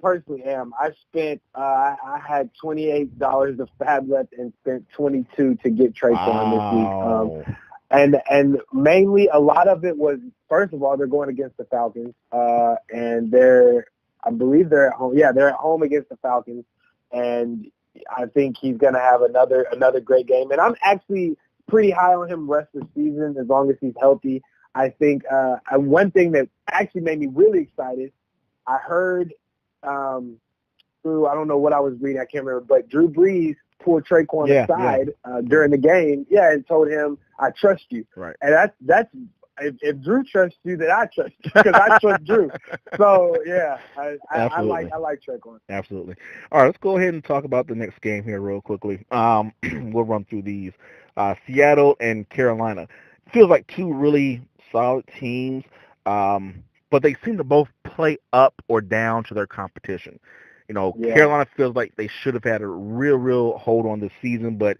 personally am. I spent I had $28 of fab left and spent 22 to get Traquan this week. And mainly a lot of it was, first of all, they're going against the Falcons, and I believe they're at home. Yeah, they're at home against the Falcons, and I think he's going to have another great game. And I'm actually pretty high on him rest of the season as long as he's healthy. I think one thing that actually made me really excited, I heard through, I don't know what I was reading, I can't remember, but Drew Brees pulled Traquan aside during the game, and told him, "I trust you." Right. And that's if Drew trusts you, then I trust you because I trust Drew. So yeah, I like Traquan. Absolutely. All right, let's go ahead and talk about the next game here real quickly. We'll run through these. Seattle and Carolina. Feels like two really solid teams, but they seem to both play up or down to their competition. Carolina feels like they should have had a real hold on this season, but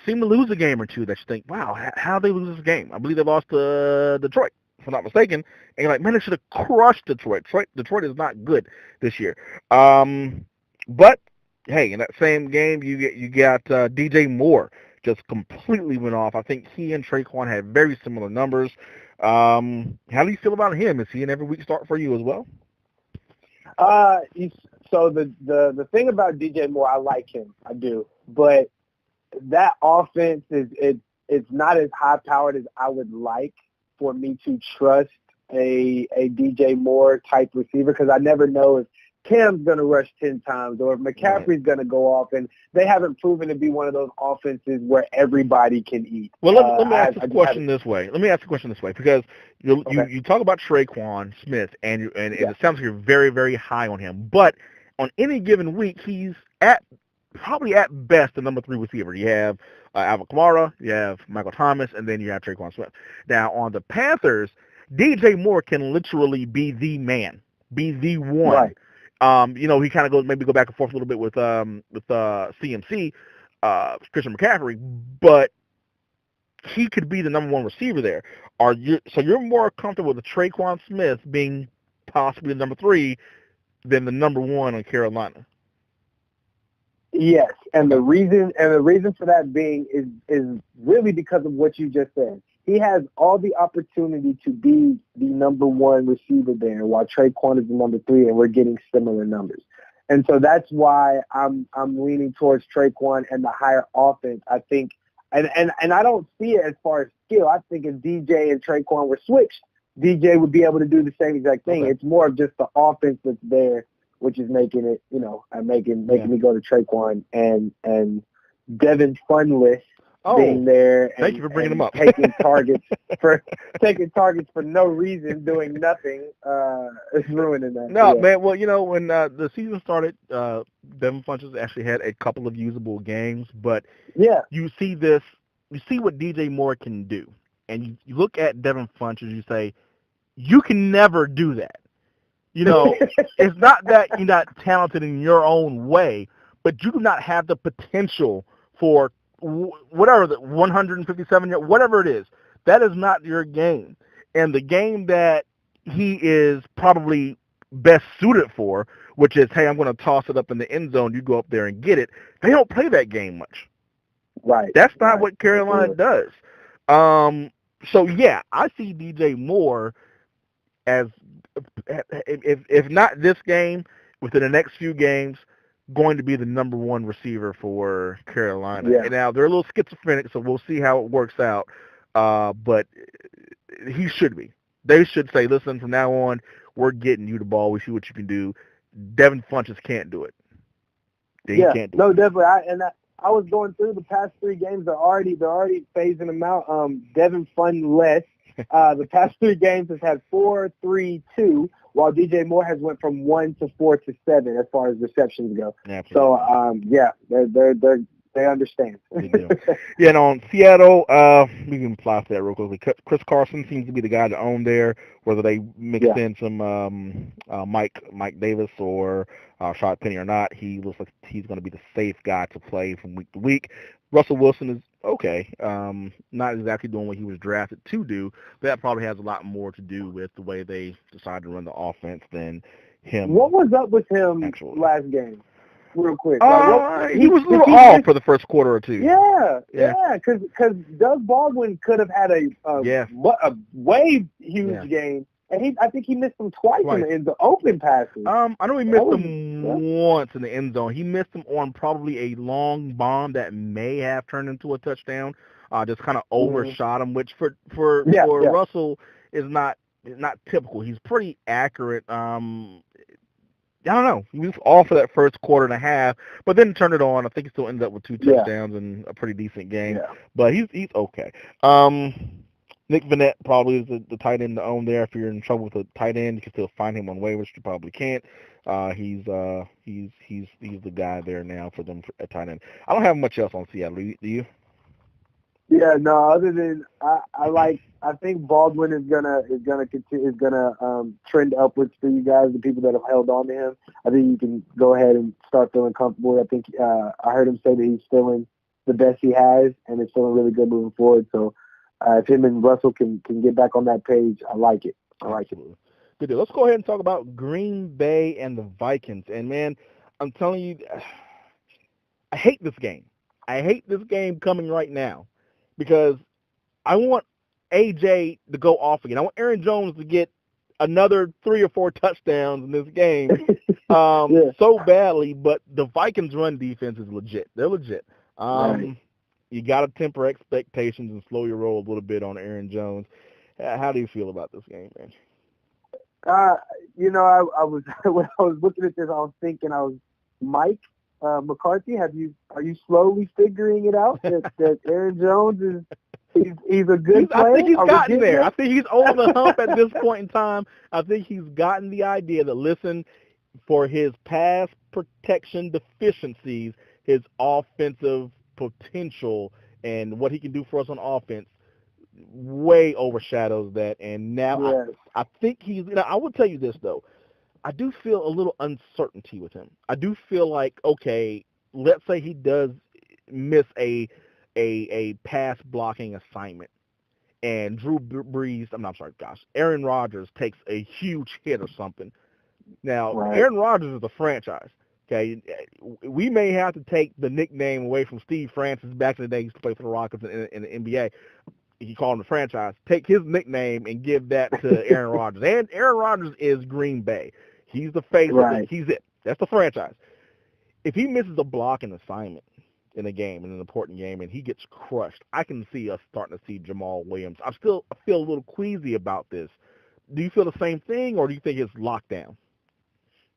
seem to lose a game or two that you think, wow, how they lose this game? I believe they lost to Detroit, if I'm not mistaken. And you're like, man, they should have crushed Detroit. Detroit is not good this year. But hey, in that same game, you got DJ Moore just completely went off. I think he and Traquan had very similar numbers. How do you feel about him? Is he an every week start for you as well? So the thing about DJ Moore, I like him, I do, but that offense it's not as high powered as I would like for me to trust a DJ Moore type receiver, because I never know if Cam's going to rush 10 times or if McCaffrey's going to go off, and they haven't proven to be one of those offenses where everybody can eat. Well, let me ask the question this way. Because you talk about Traquan Smith, and it sounds like you're very, very high on him. But on any given week, he's probably at best the number 3 receiver. You have Alvin Kamara, you have Michael Thomas, and then you have Traquan Smith. Now, on the Panthers, DJ Moore can literally be the man, be the one. Right. He kind of go back and forth a little bit with CMC, Christian McCaffrey, but he could be the number 1 receiver there. So you're more comfortable with Traquan Smith being possibly the number 3 than the number 1 on Carolina? Yes, and the reason for that being is really because of what you just said. He has all the opportunity to be the number 1 receiver there, while Traquan is the number 3, and we're getting similar numbers. And so that's why I'm leaning towards Traquan and the higher offense. I think, and I don't see it as far as skill. I think if DJ and Traquan were switched, DJ would be able to do the same exact thing. Okay. It's more of just the offense that's there, which is making it, making me go to Traquan, and Devin Funless being there. And, thank you for bringing him up. taking targets for no reason, doing nothing, is ruining that. No, man. Well, when the season started, Devin Funchess actually had a couple of usable games, but you see what DJ Moore can do, and you look at Devin Funchess, you say, you can never do that. It's not that you're not talented in your own way, but you do not have the potential for whatever, the 157 yards, whatever it is. That is not your game. And the game that he is probably best suited for, which is, hey, I'm going to toss it up in the end zone, you go up there and get it, they don't play that game much. Right. That's not what Carolina does. So, yeah, I see DJ Moore as, if not this game, within the next few games, going to be the number 1 receiver for Carolina. Yeah. And now they're a little schizophrenic, so we'll see how it works out. But he should be. They should say, listen, from now on, we're getting you the ball. We see what you can do. Devin Funchess can't do it. He can't do no, it. definitely. I was going through the past 3 games. They're already phasing them out. Devin Funless. The past 3 games has had 4, 3, 2, while DJ Moore has went from 1 to 4 to 7 as far as receptions go. Absolutely. So they understand. Yeah, and on Seattle, we can fly through that real quickly. Chris Carson seems to be the guy to own there. Whether they mix in some Mike Davis or Rashad Penny or not, he looks like he's going to be the safe guy to play from week to week. Russell Wilson is okay. Not exactly doing what he was drafted to do, but that probably has a lot more to do with the way they decided to run the offense than him. What was up with him last game? Real quick. He was a little off for the first quarter or two. Yeah, because Doug Baldwin could have had a way huge game, and I think he missed them twice. In the open passes. I know he missed them once in the end zone. He missed them on probably a long bomb that may have turned into a touchdown. Just kind of overshot him, which for Russell is not typical. He's pretty accurate. I don't know. He was off for that first quarter and a half, but then turned it on. I think he still ended up with 2 touchdowns and a pretty decent game. Yeah. But he's okay. Nick Vannett probably is the tight end to own there. If you're in trouble with a tight end, you can still find him on waivers. You probably can't. He's the guy there now for them at tight end. I don't have much else on Seattle. Do you? Yeah, no. Other than I think Baldwin is gonna trend upwards for you guys, the people that have held on to him. I think you can go ahead and start feeling comfortable. I think I heard him say that he's feeling the best he has, and it's feeling really good moving forward. So if him and Russell can get back on that page, I like it. Absolutely. Good deal. Let's go ahead and talk about Green Bay and the Vikings. And man, I'm telling you, I hate this game. I hate this game coming right now. Because I want AJ to go off again. I want Aaron Jones to get another 3 or 4 touchdowns in this game so badly. But the Vikings' run defense is legit. They're legit. You got to temper expectations and slow your roll a little bit on Aaron Jones. How do you feel about this game, man? I was when I was looking at this, I was thinking, Mike McCarthy, are you slowly figuring it out that Aaron Jones is he's a good player? I think he's gotten there. I think he's over the hump at this point in time. I think he's gotten the idea that, listen, for his pass protection deficiencies, his offensive potential and what he can do for us on offense way overshadows that. And now I think he's – I will tell you this, though. I do feel a little uncertainty with him. I do feel like, okay, let's say he does miss a pass blocking assignment, and Aaron Rodgers takes a huge hit or something. Now, Aaron Rodgers is a franchise. Okay, we may have to take the nickname away from Steve Francis back in the day. He used to play for the Rockets in the NBA. He called him the franchise. Take his nickname and give that to Aaron Rodgers. And Aaron Rodgers is Green Bay. He's the face of it. He's it. That's the franchise. If he misses a blocking assignment in a game, in an important game, and he gets crushed, I can see us starting to see Jamal Williams. I feel a little queasy about this. Do you feel the same thing, or do you think it's locked down?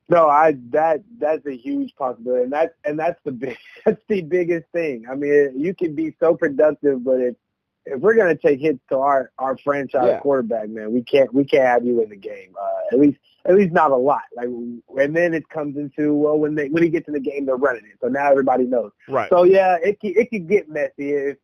No, that's a huge possibility, and that's the biggest thing. I mean, you can be so productive, but if we're gonna take hits to our franchise quarterback, man, we can't have you in the game. At least not a lot. And then it comes into when he gets in the game, they're running it. So now everybody knows. Right. So yeah, it can get messy. If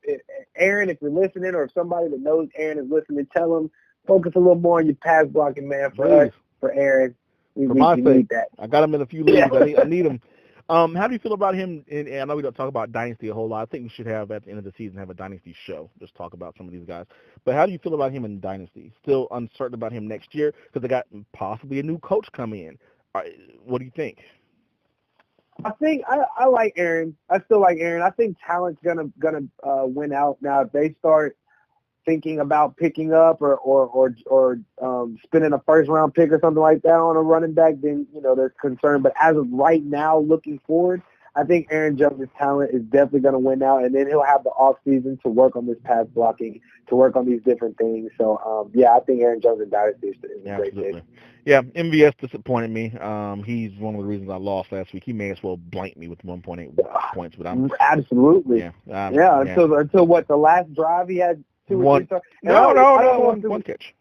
Aaron, if you're listening, or if somebody that knows Aaron is listening, tell him focus a little more on your pass blocking, man. For Aaron, we need that. I got him in a few leagues. I need him. How do you feel about him? And I know we don't talk about Dynasty a whole lot. I think we should have, at the end of the season, have a Dynasty show. Just talk about some of these guys. But how do you feel about him in Dynasty? Still uncertain about him next year because they got possibly a new coach coming in. What do you think? I think I like Aaron. I still like Aaron. I think talent's gonna win out now if they start thinking about picking up or spending a first round pick or something like that on a running back. Then there's concern. But as of right now, looking forward, I think Aaron Jones' talent is definitely going to win out, and then he'll have the off season to work on this pass blocking, to work on these different things. So, yeah, I think Aaron Jones in Dynasty is a great pick. Yeah, MVS disappointed me. He's one of the reasons I lost last week. He may as well blank me with 1.8 points, but I'm absolutely. Yeah. Until what, the last drive he had two or three stars. No, one catch.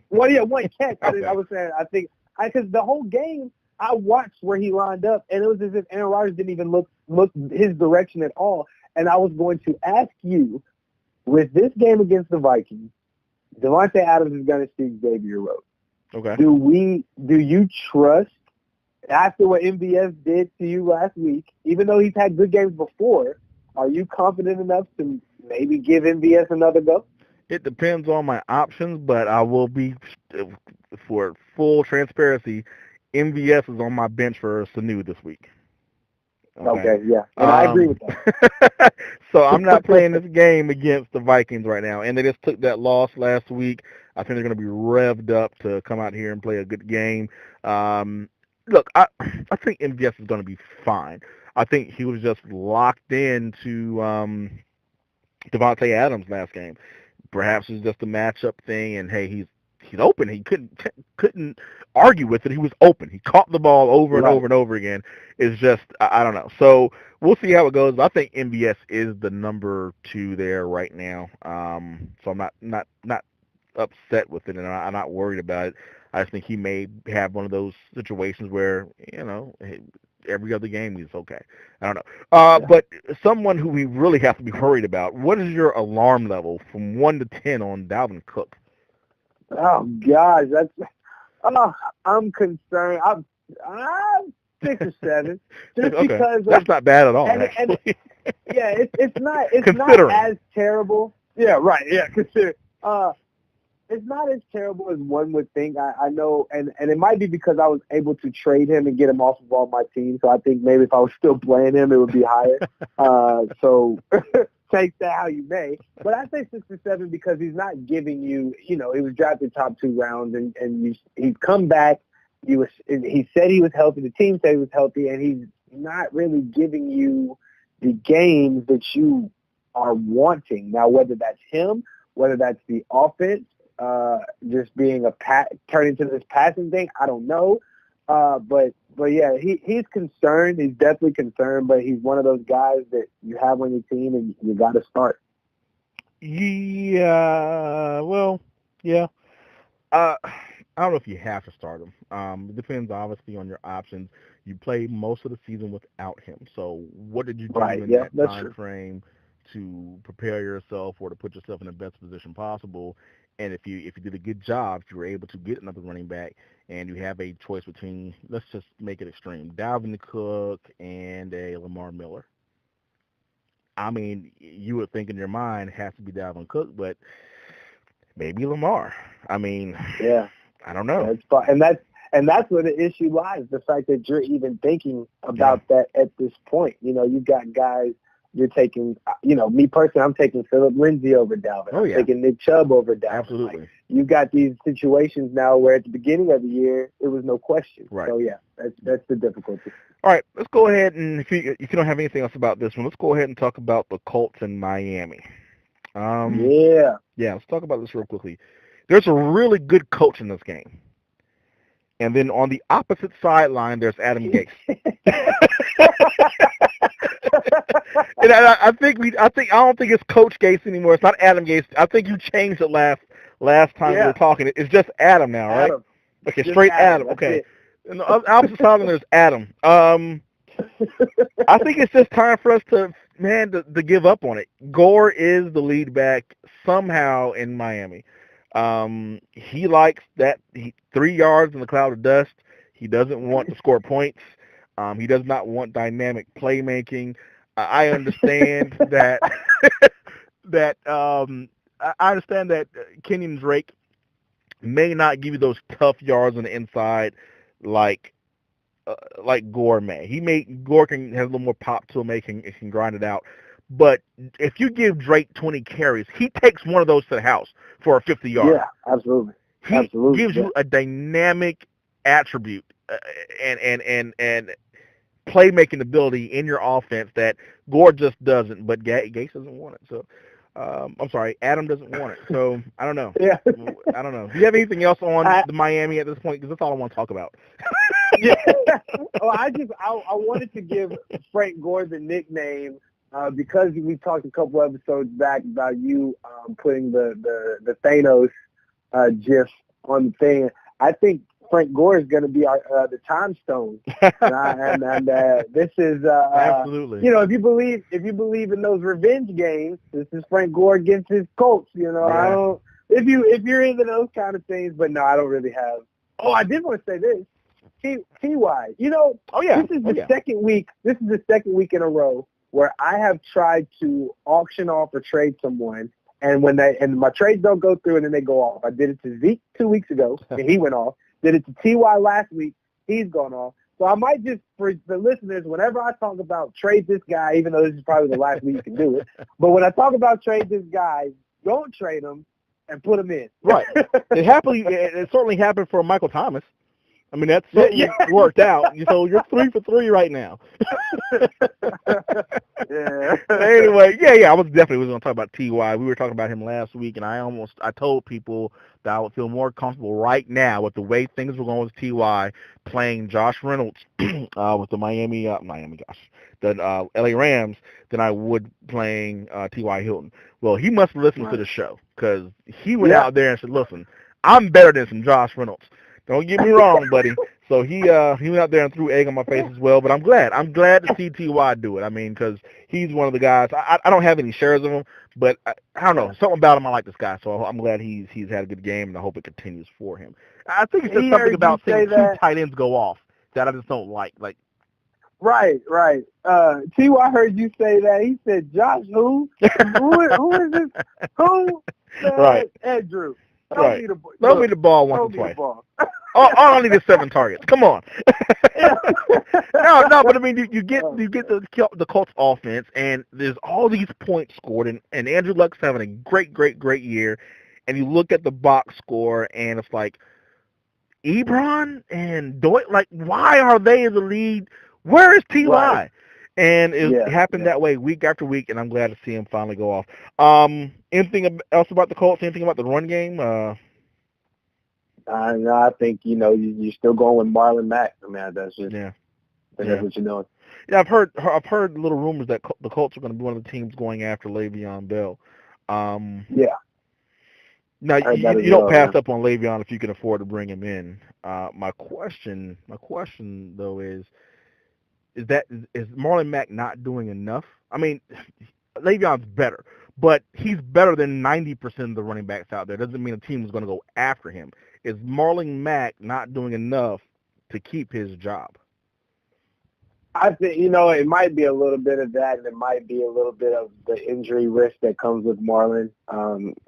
Well, yeah, one catch. Okay. I was saying, I think because the whole game I watched where he lined up, and it was as if Aaron Rodgers didn't even look his direction at all. And I was going to ask you, with this game against the Vikings, Devontae Adams is going to see Xavier Rhodes. Okay. Do you trust, after what MVS did to you last week, even though he's had good games before, are you confident enough to maybe give MVS another go? It depends on my options, but I will be, for full transparency, MVS is on my bench for Sanu this week. Okay, yeah. And I agree with that. So I'm not playing this game against the Vikings right now. And they just took that loss last week. I think they're going to be revved up to come out here and play a good game. Look, I think MVS is going to be fine. I think he was just locked into Devontae Adams last game. Perhaps it's just a matchup thing, and hey, he's open. He couldn't argue with it. He was open. He caught the ball over and over and over again. It's just, I don't know. So we'll see how it goes. But I think MVS is the number 2 there right now. So I'm not upset with it, and I'm not worried about it. I just think he may have one of those situations where, every other game he's okay. I don't know. But someone who we really have to be worried about, what is your alarm level from 1 to 10 on Dalvin Cook? Oh, gosh. I'm concerned. I'm 6 or 7. Just okay. because that's not bad at all, actually. Yeah, it's not as terrible. Yeah, right. Yeah, consider. It's not as terrible as one would think. I know, and it might be because I was able to trade him and get him off of all my teams. So I think maybe if I was still playing him, it would be higher. So take that how you may. But I say 6 or 7 because he's not giving you, he was drafted top 2 rounds, and he's come back. He said he was healthy. The team said he was healthy, and he's not really giving you the games that you are wanting. Now, whether that's him, whether that's the offense, just being turning into this passing thing, I don't know. But yeah, he's concerned. He's definitely concerned, but he's one of those guys that you have on your team and you got to start. Yeah, well, yeah. I don't know if you have to start him. It depends, obviously, on your options. You play most of the season without him. So what did you do in that time frame to prepare yourself or to put yourself in the best position possible? And if you did a good job, if you were able to get another running back and you have a choice between, let's just make it extreme, Dalvin Cook and a Lamar Miller. I mean, you would think in your mind it has to be Dalvin Cook, but maybe Lamar. I mean, yeah, I don't know. And that's where the issue lies, the fact that you're even thinking about that at this point. You've got guys you're taking, me personally, I'm taking Philip Lindsay over Dalvin. I'm taking Nick Chubb over Dalvin. Absolutely. Like, you've got these situations now where at the beginning of the year, it was no question. Right. So, yeah, that's the difficulty. All right, let's go ahead, and if you don't have anything else about this one, let's go ahead and talk about the Colts in Miami. Yeah, let's talk about this real quickly. There's a really good coach in this game. And then on the opposite sideline, there's Adam Gase. And I don't think it's Coach Gase anymore. It's not Adam Gase. I think you changed it last time we were talking. It's just Adam now, right? Adam. Okay, just straight Adam. Okay. And the opposite sideline there's Adam. I think it's just time for us to give up on it. Gore is the lead back somehow in Miami. He likes that 3 yards in the cloud of dust. He doesn't want to score points. He does not want dynamic playmaking. I understand that I understand that Kenyon Drake may not give you those tough yards on the inside like Gore may. Gore can have a little more pop to him. He can grind it out. But if you give Drake 20 carries, he takes one of those to the house for a 50-yard. Yeah, absolutely. He gives you a dynamic attribute, and playmaking ability in your offense that Gore just doesn't, but Gase doesn't want it. So, I'm sorry, Adam doesn't want it. So, I don't know. Yeah. I don't know. Do you have anything else on the Miami at this point? Because that's all I want to talk about. Yeah. Well, I wanted to give Frank Gore the nickname because we talked a couple episodes back about you putting the Thanos GIF on the thing. I think Frank Gore is going to be the time stone, and this is absolutely. You know, if you believe in those revenge games, this is Frank Gore against his Colts. You know, yeah. I don't. If you're into those kind of things, but no, I don't really have. Oh, I did want to say this. Ty, you know, this is the second week. This is the second week in a row where I have tried to auction off or trade someone, and my trades don't go through, and then they go off. I did it to Zeke 2 weeks ago, and he went off. Did it to Ty last week, he's gone off. So I might just, for the listeners, whenever I talk about trade this guy, even though this is probably the last week you can do it, but when I talk about trade this guy, don't trade him and put him in. Right. It certainly happened for Michael Thomas. I mean, that's worked out. So you're 3 for 3 right now. Yeah. Anyway, I was definitely going to talk about Ty. We were talking about him last week, and I told people that I would feel more comfortable right now with the way things were going with Ty playing Josh Reynolds with the the LA Rams than I would playing T.Y. Hilton. Well, he must listen to the show because he went out there and said, "Listen, I'm better than some Josh Reynolds." Don't get me wrong, buddy. So he went out there and threw egg on my face as well. But I'm glad to see Ty do it. I mean, because he's one of the guys. I don't have any shares of him, but I don't know, something about him. I like this guy, so I'm glad he's had a good game, and I hope it continues for him. I think it's just something about seeing 2 tight ends go off that I just don't like. Right. T.Y. heard you say that. He said, "Josh, who? who is this? Who?" Right. Andrew. Throw me the ball once or twice. All I need is 7 targets. Come on. No, but I mean, you get the Colts offense, and there's all these points scored, and Andrew Luck's having a great year, and you look at the box score, and it's like Ebron and Doyle. Like, why are they in the lead? Where is Ty? Right. And it happened that way week after week, and I'm glad to see him finally go off. Anything else about the Colts? Anything about the run game? No, I think, you're still going with Marlon Mack. I mean, that's just that's what you're doing. Yeah, I've heard little rumors that the Colts are going to be one of the teams going after Le'Veon Bell. Now you don't pass up on Le'Veon if you can afford to bring him in. My question though is Marlon Mack not doing enough? I mean, Le'Veon's better, but he's better than 90% of the running backs out there. Doesn't mean a team is going to go after him. Is Marlon Mack not doing enough to keep his job? I think, it might be a little bit of that, and it might be a little bit of the injury risk that comes with Marlon.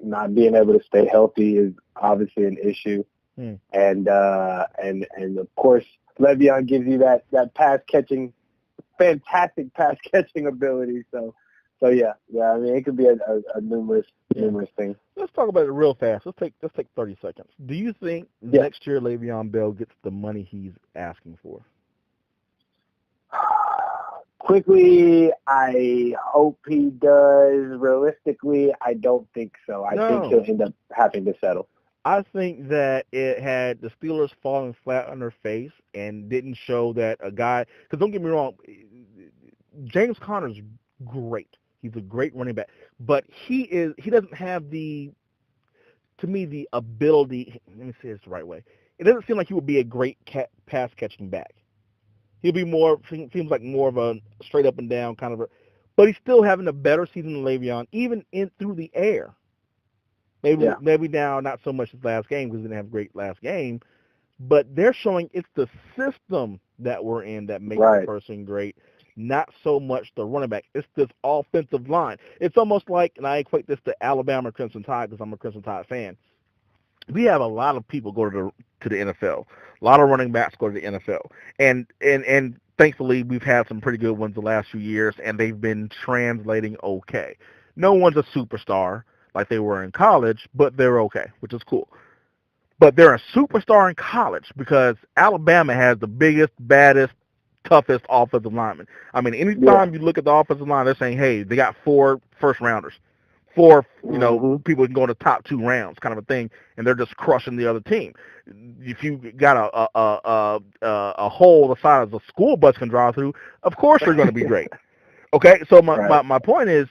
Not being able to stay healthy is obviously an issue. And of course, Le'Veon gives you that fantastic pass catching ability. So yeah. I mean, it could be a numerous thing. Let's talk about it real fast. Let's take 30 seconds. Do you think next year Le'Veon Bell gets the money he's asking for? Quickly, I hope he does. Realistically, I don't think so. I think he'll end up having to settle. I think that it had the Steelers falling flat on their face and didn't show that a guy – because don't get me wrong, James Conner's great. He's a great running back. But he doesn't have the ability – let me say this the right way. It doesn't seem like he would be a great pass-catching back. He'll be seems like more of a straight up and down kind of but he's still having a better season than Le'Veon, even through the air. Maybe now not so much his last game because he didn't have a great last game, but they're showing it's the system that we're in that makes the person great, not so much the running back. It's this offensive line. It's almost like, and I equate this to Alabama Crimson Tide because I'm a Crimson Tide fan. We have a lot of people go to the NFL. A lot of running backs go to the NFL. And thankfully, we've had some pretty good ones the last few years, and they've been translating okay. No one's a superstar like they were in college, but they're okay, which is cool. But they're a superstar in college because Alabama has the biggest, baddest, toughest offensive linemen. I mean, anytime you look at the offensive line, they're saying, hey, they got 4 first-rounders. 4, people can go in the top 2 rounds, kind of a thing, and they're just crushing the other team. If you got a hole the size of a school bus can drive through, of course you're going to be great. Okay, so my point is,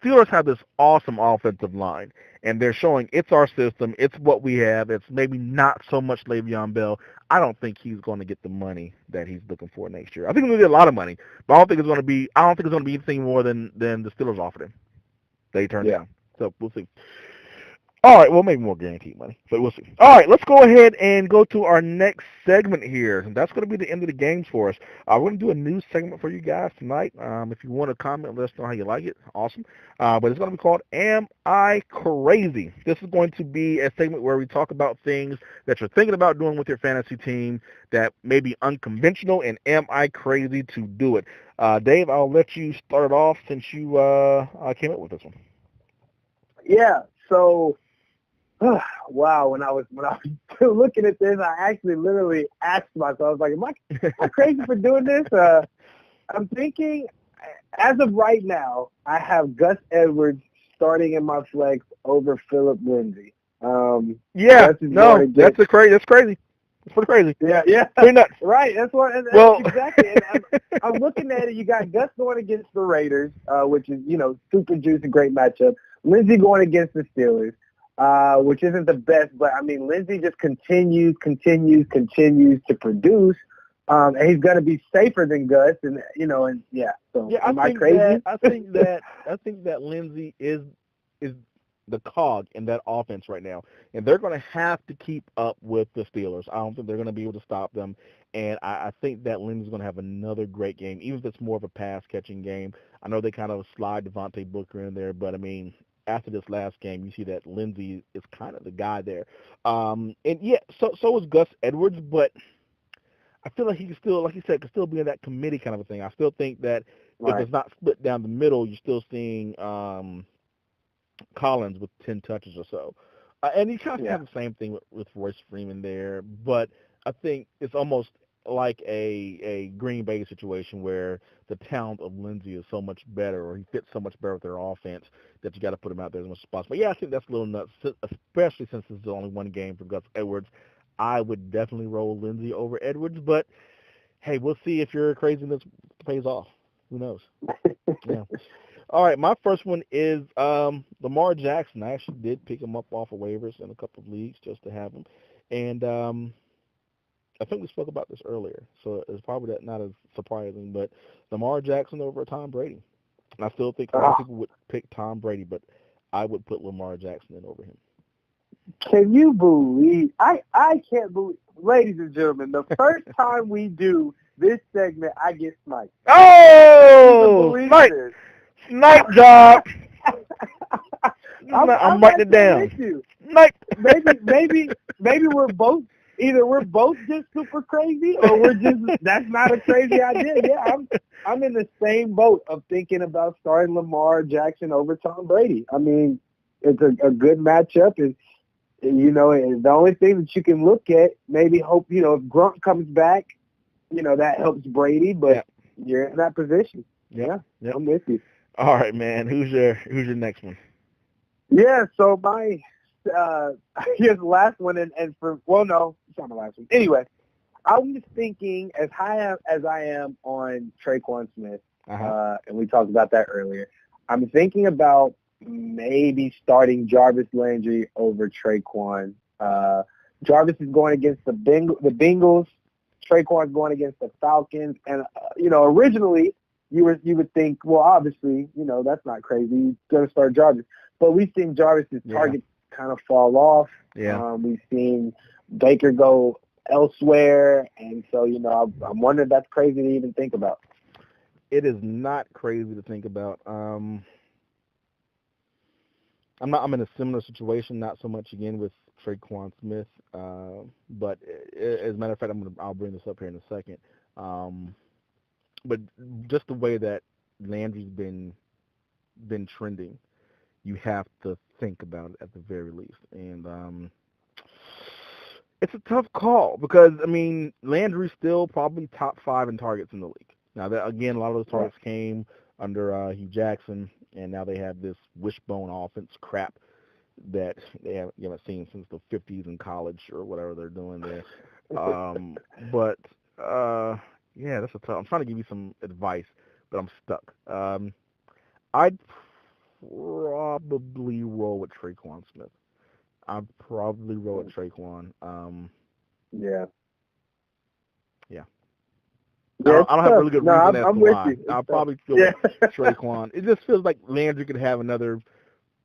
Steelers have this awesome offensive line, and they're showing it's our system, it's what we have. It's maybe not so much Le'Veon Bell. I don't think he's going to get the money that he's looking for next year. I think he's going to get a lot of money, but I don't think it's going to be anything more than the Steelers offered him. They turned down. So we'll see. All right, well, maybe more guaranteed money, but we'll see. All right, let's go ahead and go to our next segment here, and that's going to be the end of the games for us. We're going to do a new segment for you guys tonight. If you want to comment, let us know how you like it. Awesome. But it's going to be called Am I Crazy? This is going to be a segment where we talk about things that you're thinking about doing with your fantasy team that may be unconventional, and am I crazy to do it? Dave, I'll let you start it off since you came up with this one. Yeah, so... wow, when I was looking at this, I actually literally asked myself, I was like, am I crazy for doing this? I'm thinking, as of right now, I have Gus Edwards starting in my flex over Philip Lindsay. That's crazy. That's crazy. It's pretty crazy. Yeah. Pretty nuts. Right, that's what, exactly. And I'm looking at it, you got Gus going against the Raiders, which is, super juicy, great matchup. Lindsay going against the Steelers. Which isn't the best, but I mean, Lindsay just continues to produce, and he's gonna be safer than Gus, and So am I crazy? I think that Lindsay is the cog in that offense right now, and they're gonna have to keep up with the Steelers. I don't think they're gonna be able to stop them, and I think that Lindsay's gonna have another great game, even if it's more of a pass catching game. I know they kind of slide Devontae Booker in there, but I mean, after this last game, you see that Lindsay is kind of the guy there. So is Gus Edwards, but I feel like he can still, like you said, could still be in that committee kind of a thing. I still think that if it's not split down the middle, you're still seeing Collins with 10 touches or so. And you kind of have the same thing with Royce Freeman there, but I think it's almost like a Green Bay situation where the talent of Lindsay is so much better, or he fits so much better with their offense that you got to put him out there as much as possible. But yeah, I think that's a little nuts, especially since this is only one game for Gus Edwards. I would definitely roll Lindsay over Edwards, but hey, we'll see if your craziness pays off. Who knows? Yeah. All right, my first one is Lamar Jackson. I actually did pick him up off of waivers in a couple of leagues just to have him, and I think we spoke about this earlier, so it's probably not as surprising, but Lamar Jackson over Tom Brady. And I still think a lot of people would pick Tom Brady, but I would put Lamar Jackson in over him. Can you believe? I can't believe, ladies and gentlemen, the first time we do this segment, I get sniped. Oh! Snipe job! I'm writing it down. Snipe! Maybe we're both. Either we're both just super crazy, or we're just, that's not a crazy idea. Yeah, I'm in the same boat of thinking about starting Lamar Jackson over Tom Brady. I mean, it's a good matchup. And the only thing that you can look at, maybe hope, if Grunt comes back, that helps Brady, but you're in that position. Yeah. I'm with you. All right, man. Who's your next one? Yeah, so my here's the last one, no, it's not my last one. Anyway, I was thinking, as high as I am on Tre'Quan Smith, and we talked about that earlier, I'm thinking about maybe starting Jarvis Landry over Tre'Quan. Jarvis is going against the Bengals. Tre'Quan's going against the Falcons, and originally you would think, well, obviously, that's not crazy. He's going to start Jarvis, but we've seen Jarvis's targets kind of fall off. We've seen Baker go elsewhere, and so I'm wondering if that's crazy to even think about. It is not crazy to think about. I'm in a similar situation, not so much again with Tre'Quan Smith, but as a matter of fact, I'll bring this up here in a second. But just the way that Landry's been trending, you have to think about it at the very least. And It's a tough call because, I mean, Landry's still probably top 5 in targets in the league. Now, that again, a lot of those Right. targets came under Hugh Jackson, and now they have this wishbone offense crap that they haven't, you haven't seen since the 50s in college or whatever they're doing there. But yeah, that's a tough. I'm trying to give you some advice, but I'm stuck. I'd probably roll with Traquan Smith. I'd probably roll with Traquan. Yeah. Yeah. Yeah, it's I don't have a tough. really good No, reason as I'm to with why. you. It's I'll tough. probably go Yeah. with Traquan. It just feels like Landry could have another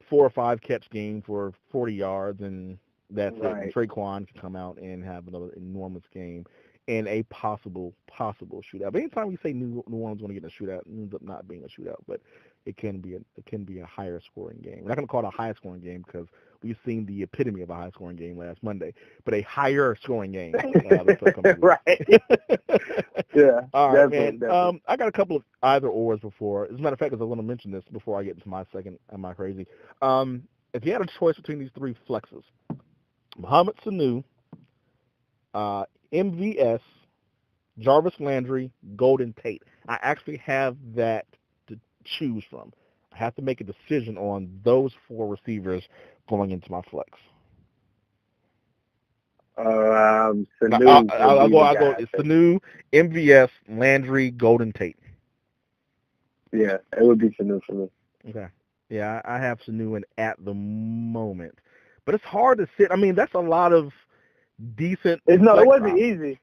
4 or 5 catch game for 40 yards, and that's it. And Right. Traquan can come out and have another enormous game and a possible shootout. But anytime we say New Orleans going to get in a shootout, it ends up not being a shootout, but it can be a higher scoring game. We're not going to call it a high scoring game because we've seen the epitome of a high scoring game last Monday, but a higher scoring game. Right. Yeah. All right, Definitely. man. Definitely. I got a couple of either ors before. As a matter of fact, 'cause I want to mention this before I get into my second. Am I crazy? If you had a choice between these 3 flexes, Mohamed Sanu, MVS, Jarvis Landry, Golden Tate, I actually have that to choose from. I have to make a decision on those 4 receivers going into my flex. Now, Sanu would be the I'll go. guy. It's Sanu, MVS, Landry, Golden Tate. Yeah, it would be Sanu for me. Okay. Yeah, I have Sanu in at the moment, but it's hard to sit. I mean, that's a lot of decent. It flex wasn't options. easy.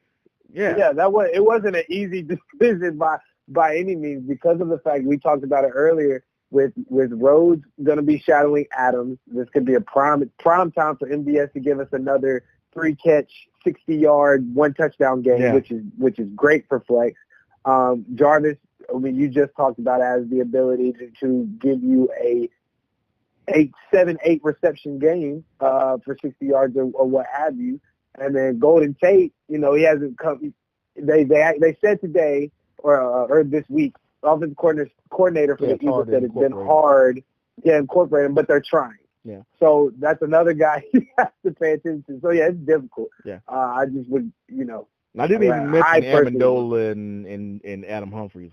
Yeah. Yeah, it wasn't an easy decision by any means because of the fact we talked about it earlier with Rhodes going to be shadowing Adams. This could be a prime time for MBS to give us another 3-catch, 60-yard, 1 touchdown game, Yeah. which is great for flex. Jarvis, I mean, you just talked about has the ability to give you a 8 reception game for 60 yards or what have you. And then Golden Tate, you know, he hasn't come. They said today or this week, offensive coordinator for the Eagles said it's been hard to incorporate him, but they're trying. Yeah. So that's another guy you have to pay attention to. So yeah, it's difficult. Yeah. I just would, you know. I didn't even mention Amendola and Adam Humphries.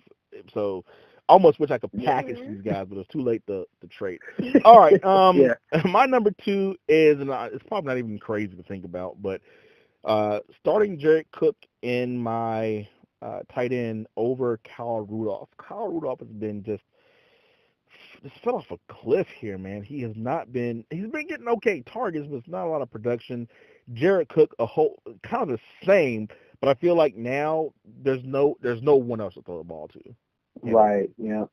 So almost wish I could package these guys, but it's too late to trade. All right. Yeah. My number 2 is, and it's probably not even crazy to think about, but starting Jared Cook in my tight end over Kyle Rudolph. Kyle Rudolph has been just fell off a cliff here, man. He's been getting okay targets, but it's not a lot of production. Jared Cook, kind of the same, but I feel like now there's no one else to throw the ball to. Right. Yeah.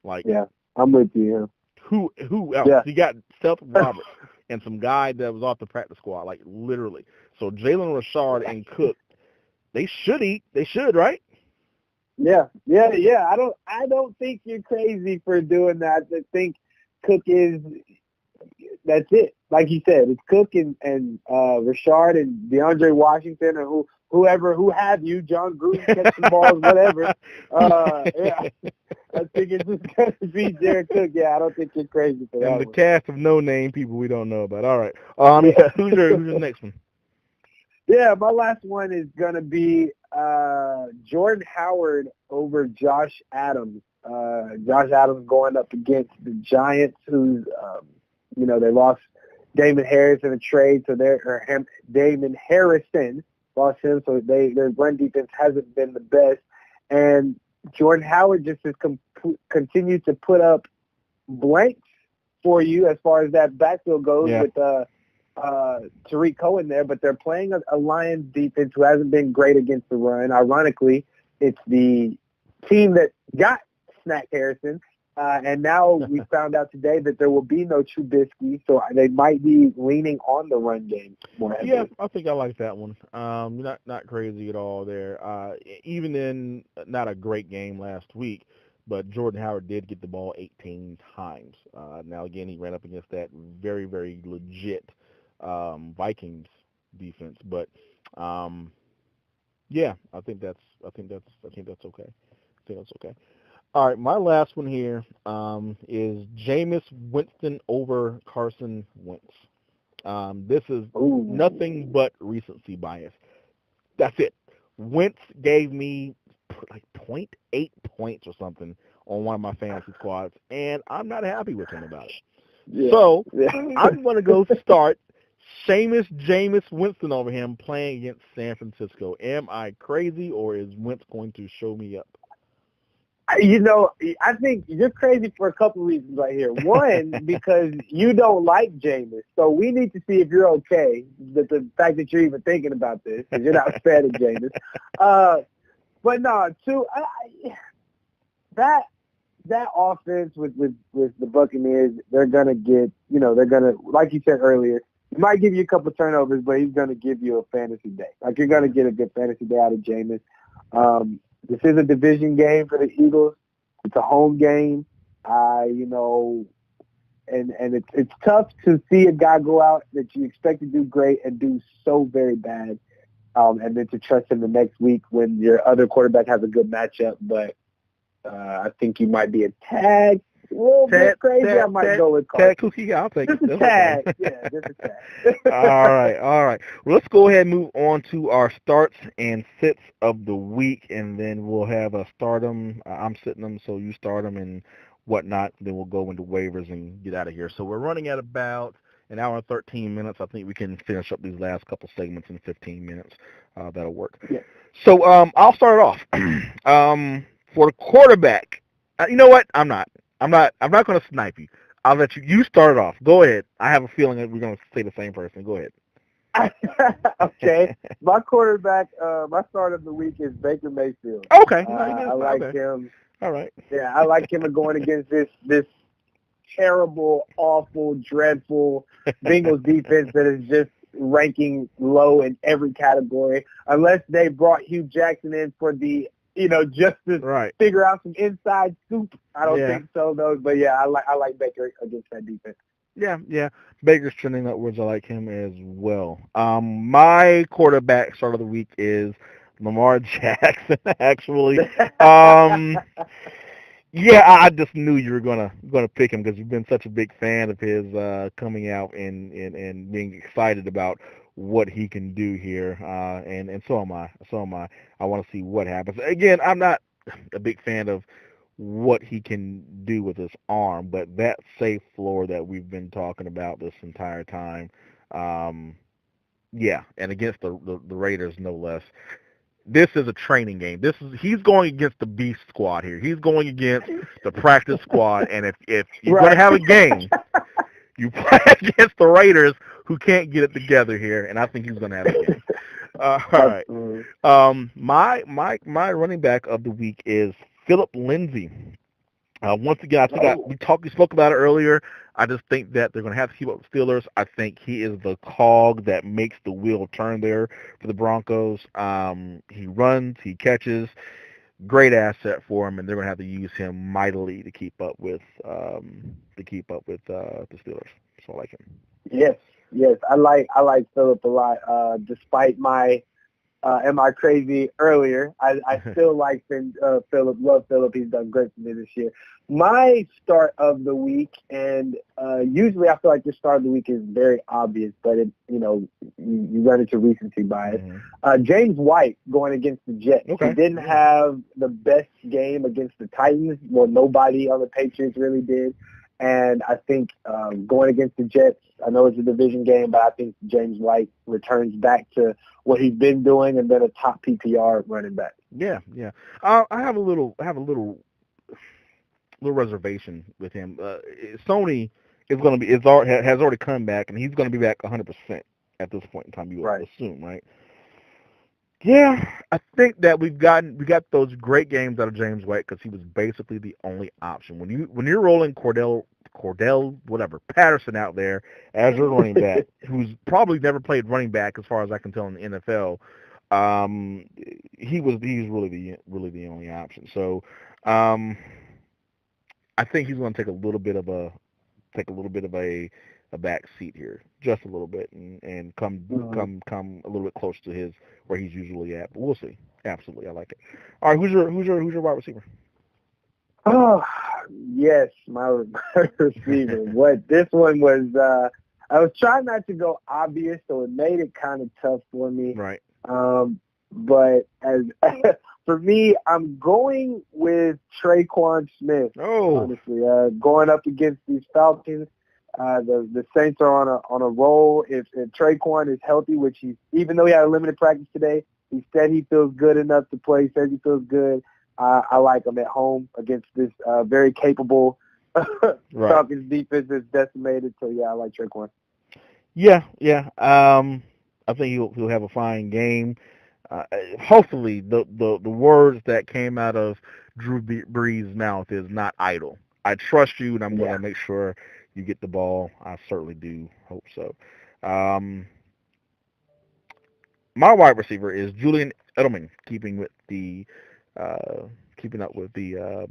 Like, yeah, I'm with you. Who else? Yeah. You got Seth Roberts and some guy that was off the practice squad, like literally. So Jalen Richard and Cook, they should eat. They should, right? Yeah. I don't think you're crazy for doing that. I think Cook is. That's it. Like you said, it's Cook and Richard and DeAndre Washington or who have you, John Gruden, catch some balls, whatever. Yeah. I think it's just going to be Jared Cook. Yeah, I don't think you're crazy for that. And the one. cast of no-name people we don't know about. All right. Who's your next one? Yeah, my last one is going to be Jordan Howard over Josh Adams. Josh Adams going up against the Giants, who's, they lost Damon Harris in a trade, so Damon Harrison lost him, so their run defense hasn't been the best. And Jordan Howard just has continued to put up blanks for you as far as that backfield goes with Tariq Cohen there, but they're playing a Lions defense who hasn't been great against the run. Ironically, it's the team that got Snack Harrison, and now we found out today that there will be no Trubisky, so they might be leaning on the run game more heavily. Yeah, I think I like that one. Not crazy at all there. Even in not a great game last week, but Jordan Howard did get the ball 18 times. Now again, he ran up against that very, very legit Vikings defense, but yeah, I think that's okay. I think that's okay. All right, my last one here is Jameis Winston over Carson Wentz. This is Ooh. nothing but recency bias. That's it. Wentz gave me like .8 points or something on one of my fantasy squads, and I'm not happy with him about it. Yeah. So Yeah. I'm going to go start Jameis Winston over him playing against San Francisco. Am I crazy, or is Wentz going to show me up? You know, I think you're crazy for a couple reasons right here. One, because you don't like Jameis, so we need to see if you're okay. The fact that you're even thinking about this, because you're not a fan of Jameis. But no, two, that offense with the Buccaneers, they're gonna get, they're gonna, like you said earlier, he might give you a couple turnovers, but he's gonna give you a fantasy day. Like, you're gonna get a good fantasy day out of Jameis. This is a division game for the Eagles. It's a home game. And it's tough to see a guy go out that you expect to do great and do so very bad. And then to trust him the next week when your other quarterback has a good matchup. But I think he might be a tag. A little bit crazy. I might go with Carson. Tag Cookie, I'll take just it. A tag. Okay. Yeah, just a tag. All right. Well, let's go ahead and move on to our starts and sits of the week, and then we'll have a start them. I'm sitting them, so you start them and whatnot. Then we'll go into waivers and get out of here. So we're running at about an hour and 13 minutes. I think we can finish up these last couple segments in 15 minutes. That'll work. Yeah. So I'll start it off. For the quarterback, you know what? I'm not going to snipe you. I'll let you start it off. Go ahead. I have a feeling that we're going to say the same person. Go ahead. Okay. My quarterback, my start of the week is Baker Mayfield. Okay. I like him. All right. Yeah, I like him going against this terrible, awful, dreadful Bengals defense that is just ranking low in every category. Unless they brought Hugh Jackson in for the just to figure out some inside scoop. I don't think so, though. But yeah, I like Baker against that defense. Yeah. Baker's trending upwards. I like him as well. My quarterback start of the week is Lamar Jackson. Actually, yeah, I just knew you were gonna pick him because you've been such a big fan of his coming out and being excited about what he can do here, and so am I. I want to see what happens. Again, I'm not a big fan of what he can do with his arm, but that safe floor that we've been talking about this entire time, yeah, and against the Raiders no less. This is a training game. He's going against the beast squad here. He's going against the practice squad, and if you're going to have a game, you play against the Raiders, who can't get it together here, and I think he's going to have a game. All right. My running back of the week is Philip Lindsay. Once again, I think we spoke about it earlier. I just think that they're going to have to keep up with the Steelers. I think he is the cog that makes the wheel turn there for the Broncos. He runs, he catches, great asset for him, and they're going to have to use him mightily to keep up with the Steelers. So I like him. Yes, I like Philip a lot. Despite my am I crazy earlier, I still like Philip. Love Philip. He's done great for me this year. My start of the week, and usually I feel like the start of the week is very obvious, but you run into recency bias. Mm-hmm. James White going against the Jets. Okay. He didn't have the best game against the Titans. Well, nobody on the Patriots really did. And I think going against the Jets, I know it's a division game, but I think James White returns back to what he's been doing and then a top PPR running back. Yeah. I have a little reservation with him. Sony is going to has already come back, and he's going to be back 100% at this point in time. You would assume, right? Yeah, I think that we got those great games out of James White because he was basically the only option. When you're rolling Cordell Patterson out there as your running back, who's probably never played running back as far as I can tell in the NFL, he's really the only option. So I think he's going to take a little bit of a back seat here, just a little bit, and come a little bit close to where he's usually at. But we'll see. Absolutely, I like it. All right, who's your wide receiver? Oh yes, my receiver. What this one was? I was trying not to go obvious, so it made it kind of tough for me. Right. But as for me, I'm going with Traquan Smith. Oh. Honestly, going up against these Falcons, the Saints are on a roll. If Traquan is healthy, which even though he had a limited practice today, he said he feels good enough to play. He says he feels good. I like him at home against this very capable Falcons defense that's decimated. So yeah, I like Traquan. Yeah. I think he'll have a fine game. Hopefully, the words that came out of Drew Brees' mouth is not idle. I trust you, and I'm going to make sure you get the ball. I certainly do hope so. My wide receiver is Julian Edelman, keeping up with the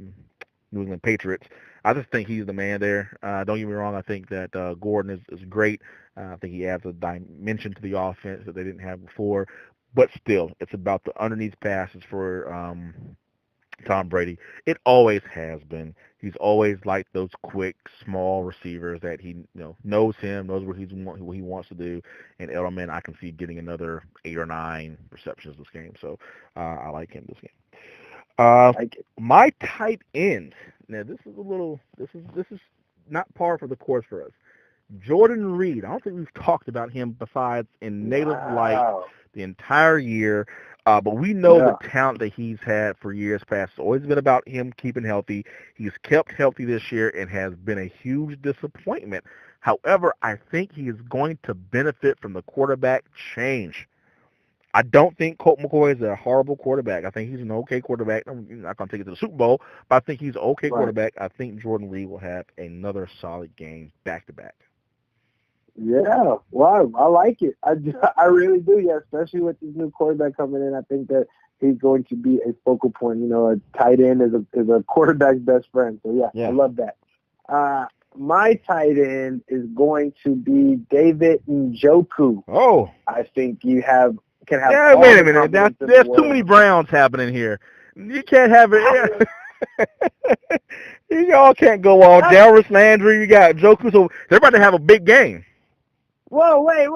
New England Patriots. I just think he's the man there. Don't get me wrong. I think that Gordon is great. I think he adds a dimension to the offense that they didn't have before. But still, it's about the underneath passes for Tom Brady. It always has been. He's always liked those quick, small receivers that he knows what he wants to do. And Edelman, I can see getting another 8 or 9 receptions this game. So I like him this game. My tight end. Now this is not par for the course for us. Jordan Reed. I don't think we've talked about him besides in native light the entire year. But we know the talent that he's had for years past. It's always been about him keeping healthy. He's kept healthy this year and has been a huge disappointment. However, I think he is going to benefit from the quarterback change. I don't think Colt McCoy is a horrible quarterback. I think he's an okay quarterback. I'm not going to take it to the Super Bowl, but I think he's an okay quarterback. I think Jordan Reed will have another solid game back-to-back. Yeah, well, I like it. I really do, yeah, especially with this new quarterback coming in. I think that he's going to be a focal point. A tight end is a quarterback's best friend. So, yeah. I love that. My tight end is going to be David Njoku. Oh. I think can have. Yeah, wait a minute. There's too many Browns happening here. You can't have it. You all can't go on. Darius Landry, you got Njoku. So they're about to have a big game. Whoa, wait.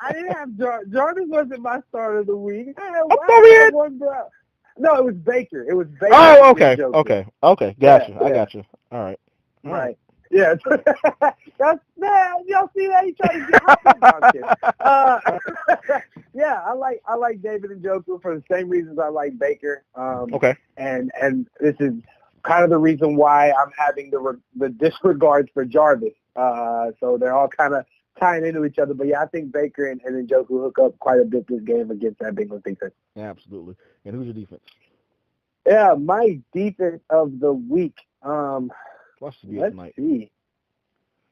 I didn't have Jarvis wasn't my start of the week. No, it was Baker. Oh, okay. Gotcha. I got you. All right. Yeah. Y'all see that? He tried to get yeah, I like David Njoku for the same reasons I like Baker. Okay. And this is kind of the reason why I'm having the disregards for Jarvis. So they're all kind of tying into each other. But, yeah, I think Baker and Njoku hook up quite a bit this game against that Bengals defense. Yeah, absolutely. And who's your defense? Yeah, my defense of the week. Let's see.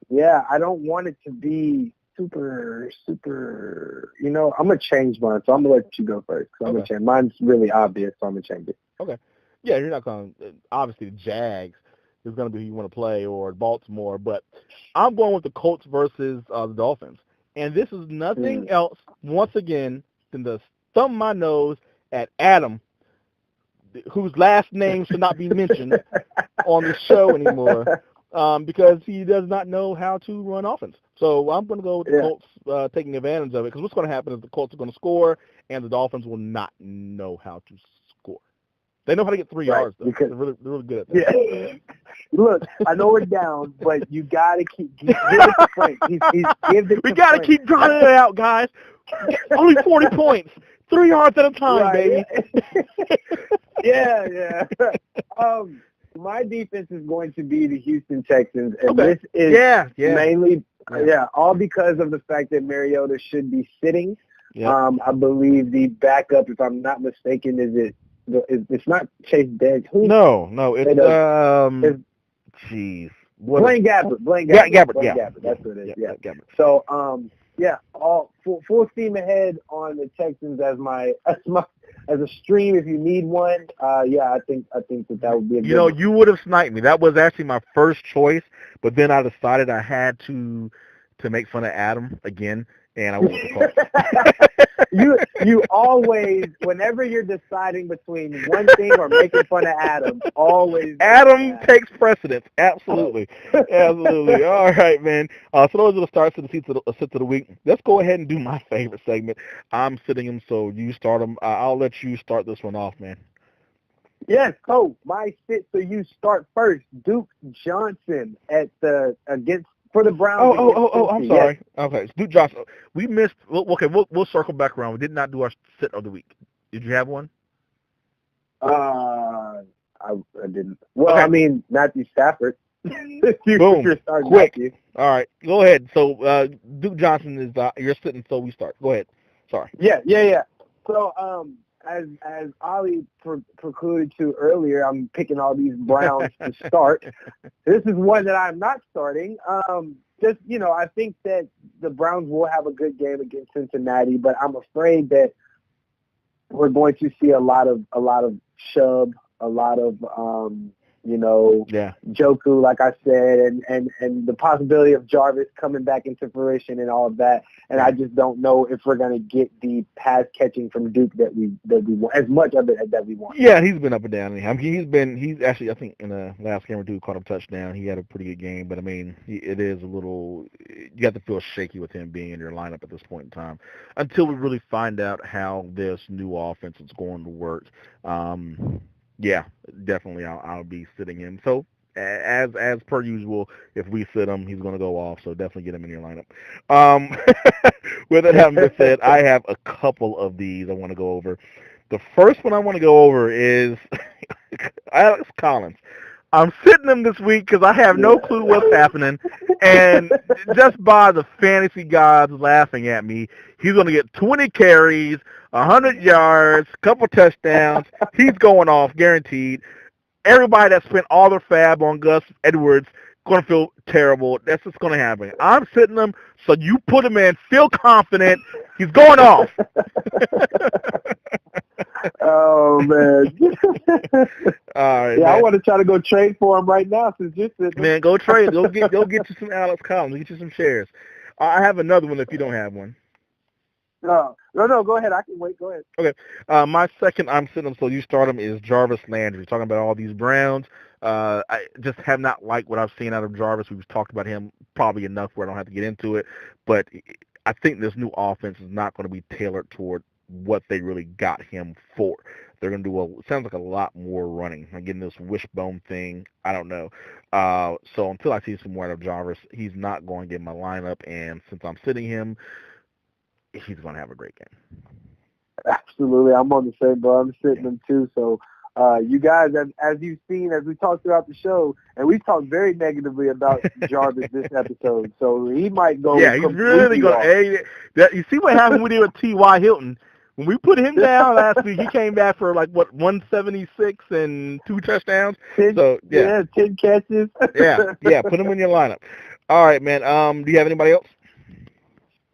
Yeah, I don't want it to be super, I'm going to change mine. So I'm going to let you go first. I'm going to change. Mine's really obvious, so I'm going to change it. Okay. Yeah, you're not going to, obviously the Jags is going to be who you want to play, or Baltimore, but I'm going with the Colts versus the Dolphins. And this is nothing else, once again, than to thumb my nose at Adam, whose last name should not be mentioned on the show anymore, because he does not know how to run offense. So I'm going to go with the Colts taking advantage of it, because what's going to happen is the Colts are going to score, and the Dolphins will not know how to score. They know how to get 3 yards, though. They're really good at that. Yeah. Look, I know we're down, but you got to give it to Frank. We got to keep drawing it out, guys. Only 40 points. 3 yards at a time, baby. Yeah. My defense is going to be the Houston Texans, and this is mainly, all because of the fact that Mariota should be sitting. Yep. I believe the backup, if I'm not mistaken, it's not Chase Edmonds. No, it's jeez. Blaine Gabbert. Blaine Gabbert. That's what it is. Yeah. Gabbert. So, all full steam ahead on the Texans as a stream if you need one. I think that would be a good one. You would have sniped me. That was actually my first choice, but then I decided I had to make fun of Adam again and I went with the Colts. You always, whenever you're deciding between one thing or making fun of Adam, always Adam takes precedence. Absolutely. Absolutely. All right, man. So those are the starts of the sits of the week. Let's go ahead and do my favorite segment. I'm sitting him, so you start him. I'll let you start this one off, man. Yes, so my sit, so you start first. Duke Johnson for the Browns. I'm sorry. Yes. Okay, it's Duke Johnson. We missed. Okay, we'll circle back around. We did not do our sit of the week. Did you have one? I didn't. Well, okay. I mean, Matthew Stafford. Boom. Quick. Matthew. All right, go ahead. So Duke Johnson is you're sitting, so we start. Go ahead. Sorry. Yeah. So as Ollie precluded to earlier, I'm picking all these Browns to start. This is one that I'm not starting. I think that the Browns will have a good game against Cincinnati, but I'm afraid that we're going to see a lot of Chubb, a lot of Joku, like I said, and the possibility of Jarvis coming back into fruition and all of that. And I just don't know if we're going to get the pass catching from Duke that we want, as much of it that we want. Yeah, he's been up and down. I mean, he's actually, I think in the last game or two, caught a touchdown. He had a pretty good game, but I mean, it is a little, you have to feel shaky with him being in your lineup at this point in time until we really find out how this new offense is going to work. Yeah, definitely I'll be sitting him. So as per usual, if we sit him, he's going to go off. So definitely get him in your lineup. With that having been said, I have a couple of these I want to go over. The first one I want to go over is Alex Collins. I'm sitting him this week because I have no clue what's happening, and just by the fantasy gods laughing at me, he's going to get 20 carries, 100 yards, couple touchdowns. He's going off, guaranteed. Everybody that spent all their fab on Gus Edwards going to feel terrible. That's what's going to happen. I'm sitting him, so you put him in, feel confident. He's going off. Oh, man. All right, yeah, man. I want to try to go trade for him right now since you're sitting. Man, go trade. Go get you some Alex Collins. Get you some shares. I have another one if you don't have one. No, go ahead. I can wait. Go ahead. Okay. My second I'm sitting him, so you start him, is Jarvis Landry. Talking about all these Browns. I just have not liked what I've seen out of Jarvis. We've talked about him probably enough where I don't have to get into it. But I think this new offense is not going to be tailored toward what they really got him for. They're going to do it sounds like a lot more running. Again, this wishbone thing, I don't know. So until I see some more out of Jarvis, he's not going to get my lineup. And since I'm sitting him, he's going to have a great game. Absolutely. I'm on the same, bro. I'm sitting him too. So you guys, as you've seen, as we talked throughout the show, and we talked very negatively about Jarvis this episode, so he might go. Yeah, he's really going. Hey, you see what happened with T.Y. Hilton? When we put him down last week, he came back for 176 and 2 touchdowns. 10 catches. yeah. Put him in your lineup. All right, man. Do you have anybody else?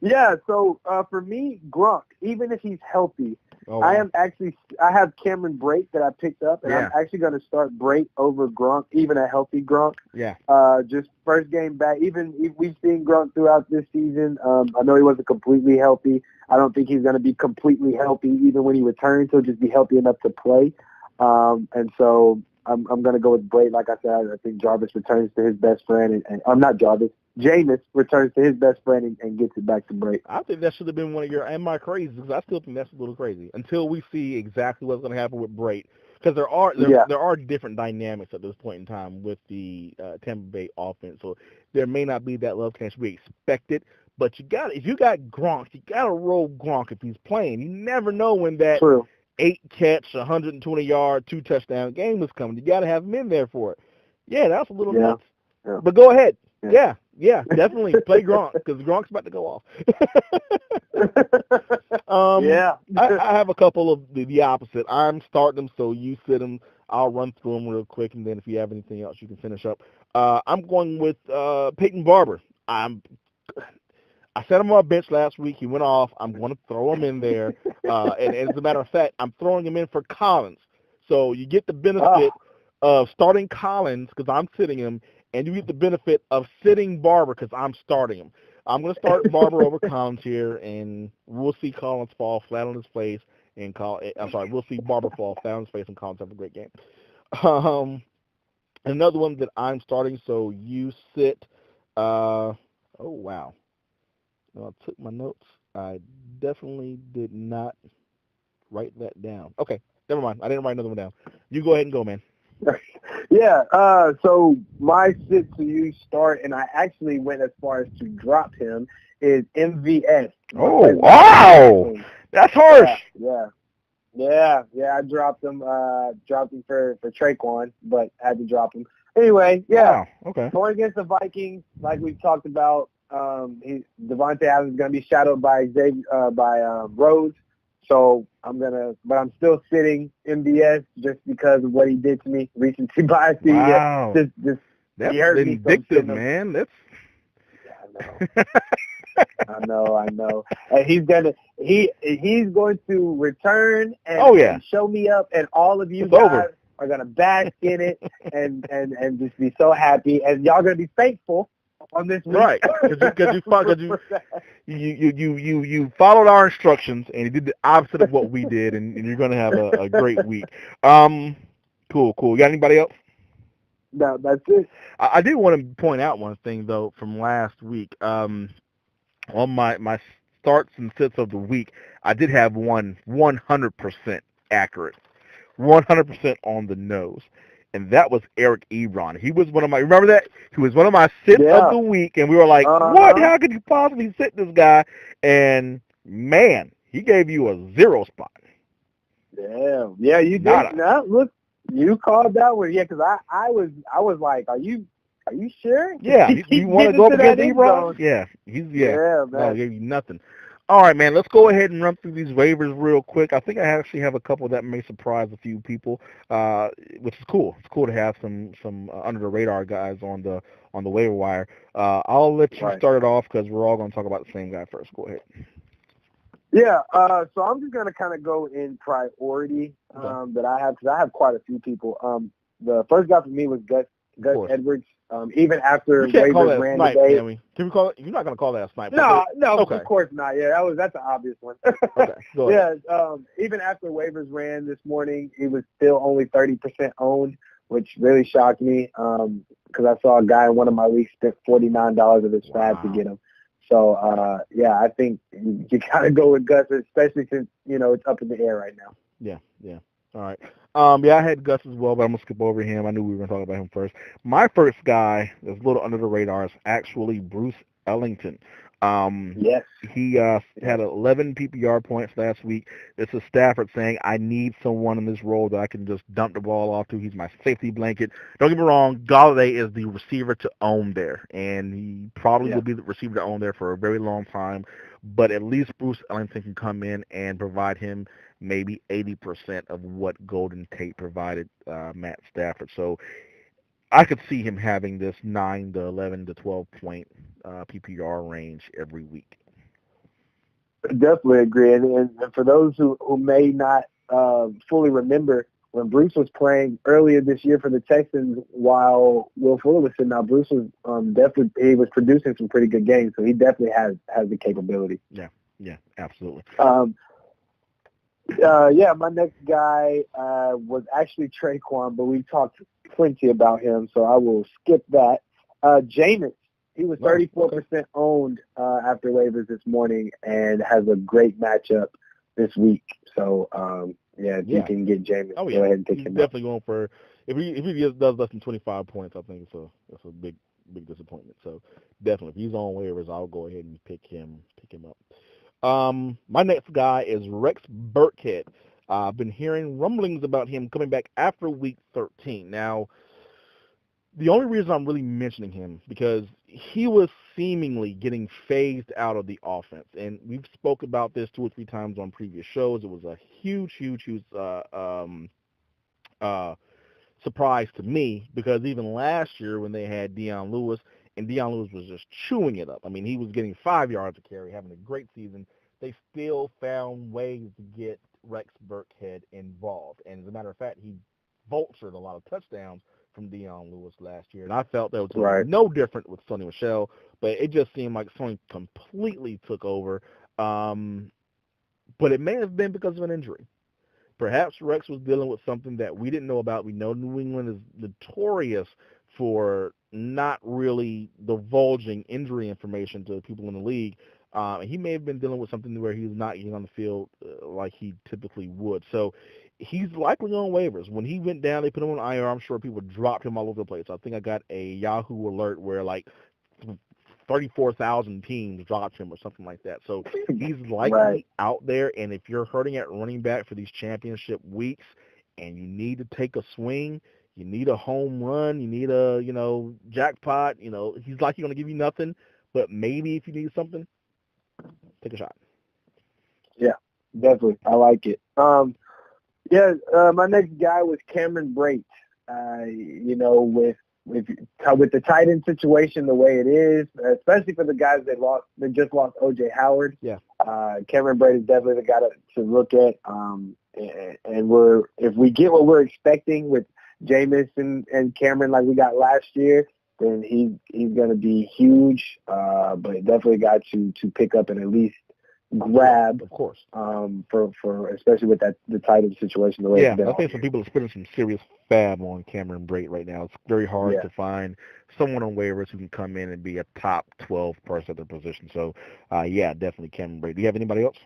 Yeah. So for me, Gronk, even if he's healthy, I have Cameron Brate that I picked up, and I'm actually going to start Brate over Gronk, even a healthy Gronk. Yeah. Just first game back. Even if we've seen Gronk throughout this season, I know he wasn't completely healthy. I don't think he's going to be completely healthy even when he returns. He'll just be healthy enough to play. And so I'm going to go with Brate. Like I said, I think Jarvis returns to his best friend, and I'm not Jarvis. Jameis returns to his best friend and gets it back to Brate. I think that should have been one of your my crazies, because I still think that's a little crazy until we see exactly what's going to happen with Brate. Because there are different dynamics at this point in time with the Tampa Bay offense. So there may not be that love connection we expected. But if you got Gronk, you got to roll Gronk if he's playing. You never know when that 8-catch, 120-yard, 2-touchdown game is coming. You got to have him in there for it. Yeah, that's a little nuts. Yeah. But go ahead. Yeah, definitely play Gronk, because Gronk's about to go off. I have a couple of the opposite. I'm starting them, so you sit them. I'll run through them real quick, and then if you have anything else, you can finish up. I'm going with Peyton Barber. I set him on my bench last week. He went off. I'm going to throw him in there. And as a matter of fact, I'm throwing him in for Collins. So you get the benefit of starting Collins because I'm sitting him, and you get the benefit of sitting Barber because I'm starting him. I'm going to start Barber over Collins here, and we'll see Collins fall flat on his face, and we'll see Barber fall flat on his face, and Collins have a great game. Um, Another one that I'm starting, so you sit. Oh wow! No, I took my notes. I definitely did not write that down. Okay, never mind. I didn't write another one down. You go ahead and go, man. Yeah, so my sit to you start, and I actually went as far as to drop him, is MVS. Oh, wow! That's harsh. Yeah, I dropped him for Traquan, but had to drop him. Anyway, yeah. Wow, okay. Going against the Vikings, like we've talked about, Devontae Adams is going to be shadowed by Rose. So but I'm still sitting MBS just because of what he did to me, recency bias. Wow. That's he hurt vindictive, man. That's. Yeah, I know. And he's going to return and show me up, and all of you guys are going to bask in it and just be so happy, and y'all going to be thankful on this week. Right, because you followed our instructions and you did the opposite of what we did, and you're going to have a great week. Cool. You got anybody else? No, that's it. I did want to point out one thing though from last week. On my starts and sits of the week, I did have one 100% accurate, 100% on the nose. And that was Eric Ebron. He was one of my, remember that? He was one of my sits of the week, and we were like, what? How could you possibly sit this guy? And, man, he gave you a 0 spot. Yeah, you did. No, look, you called that one. Yeah, because I was like, are you sure? Yeah, you want to go up against Ebron? Yeah, man. No, he gave you nothing. All right, man, let's go ahead and run through these waivers real quick. I think I actually have a couple that may surprise a few people, which is cool. It's cool to have some under-the-radar guys on the waiver wire. I'll let you start it off because we're all going to talk about the same guy first. Go ahead. Yeah, so I'm just going to kind of go in priority that I have, because I have quite a few people. The first guy for me was Gus Edwards. Even after waivers ran today. Can we call it? You're not going to call that a snipe. No, okay. Of course not. Yeah, that's an obvious one. Okay, go ahead. Yeah, even after waivers ran this morning, he was still only 30% owned, which really shocked me because I saw a guy in one of my leagues spent $49 of his fab to get him. So, I think you got to go with Gus, especially since, it's up in the air right now. Yeah. All right. I had Gus as well, but I'm going to skip over him. I knew we were going to talk about him first. My first guy that's a little under the radar is actually Bruce Ellington. Yes. He had 11 PPR points last week. This is Stafford saying, I need someone in this role that I can just dump the ball off to. He's my safety blanket. Don't get me wrong, Galladay is the receiver to own there, and he probably will be the receiver to own there for a very long time. But at least Bruce Ellington can come in and provide him maybe 80% of what Golden Tate provided Matt Stafford. So I could see him having this 9 to 11 to 12 point PPR range every week. Definitely agree. And for those who may not fully remember, when Bruce was playing earlier this year for the Texans while Will Fuller was sitting out, Bruce was he was producing some pretty good games, so he definitely has the capability. Yeah, absolutely. My next guy was actually Traquan, but we talked plenty about him, so I will skip that. Jameis, he was 34% owned after waivers this morning and has a great matchup this week. So, if you can get Jameis, go ahead and pick him up. Definitely going for, if he does less than 25 points, I think it's a big disappointment. So definitely, if he's on waivers, I'll go ahead and pick him up. My next guy is Rex Burkhead. I've been hearing rumblings about him coming back after week 13. Now, the only reason I'm really mentioning him because he was seemingly getting phased out of the offense, and we've spoke about this 2 or 3 times on previous shows. It was a huge surprise to me because even last year when they had Dion Lewis, and Dion Lewis was just chewing it up. I mean, he was getting 5 yards a carry, having a great season. They still found ways to get Rex Burkhead involved. And as a matter of fact, he vultured a lot of touchdowns from Dion Lewis last year, and I felt that was going to Right. be no different with Sonny Michel, but it just seemed like Sonny completely took over. But it may have been because of an injury. Perhaps Rex was dealing with something that we didn't know about. We know New England is notorious for not really divulging injury information to people in the league. He may have been dealing with something where he's not getting on the field like he typically would. So he's likely on waivers. When he went down, they put him on IR. I'm sure people dropped him all over the place. I think I got a Yahoo alert where like 34,000 teams dropped him or something like that. So he's likely out there, and if you're hurting at running back for these championship weeks and you need to take a swing, you need a home run, you need a, jackpot, he's likely going to give you nothing, but maybe if you need something, take a shot. Yeah, definitely. I like it. My next guy was Cameron Brate. With the tight end situation the way it is, especially for the guys that just lost O.J. Howard. Yeah. Cameron Brate is definitely the guy to look at. If we get what we're expecting with Jameis and Cameron like we got last year, then he's going to be huge. But definitely a guy to pick up and at least grab, of course, for especially with the tight end situation the way it's been. I think some people are spending some serious fab on Cameron Brate right now. It's very hard to find someone on waivers who can come in and be a top 12 person at their position. So, definitely Cameron Brate. Do you have anybody else?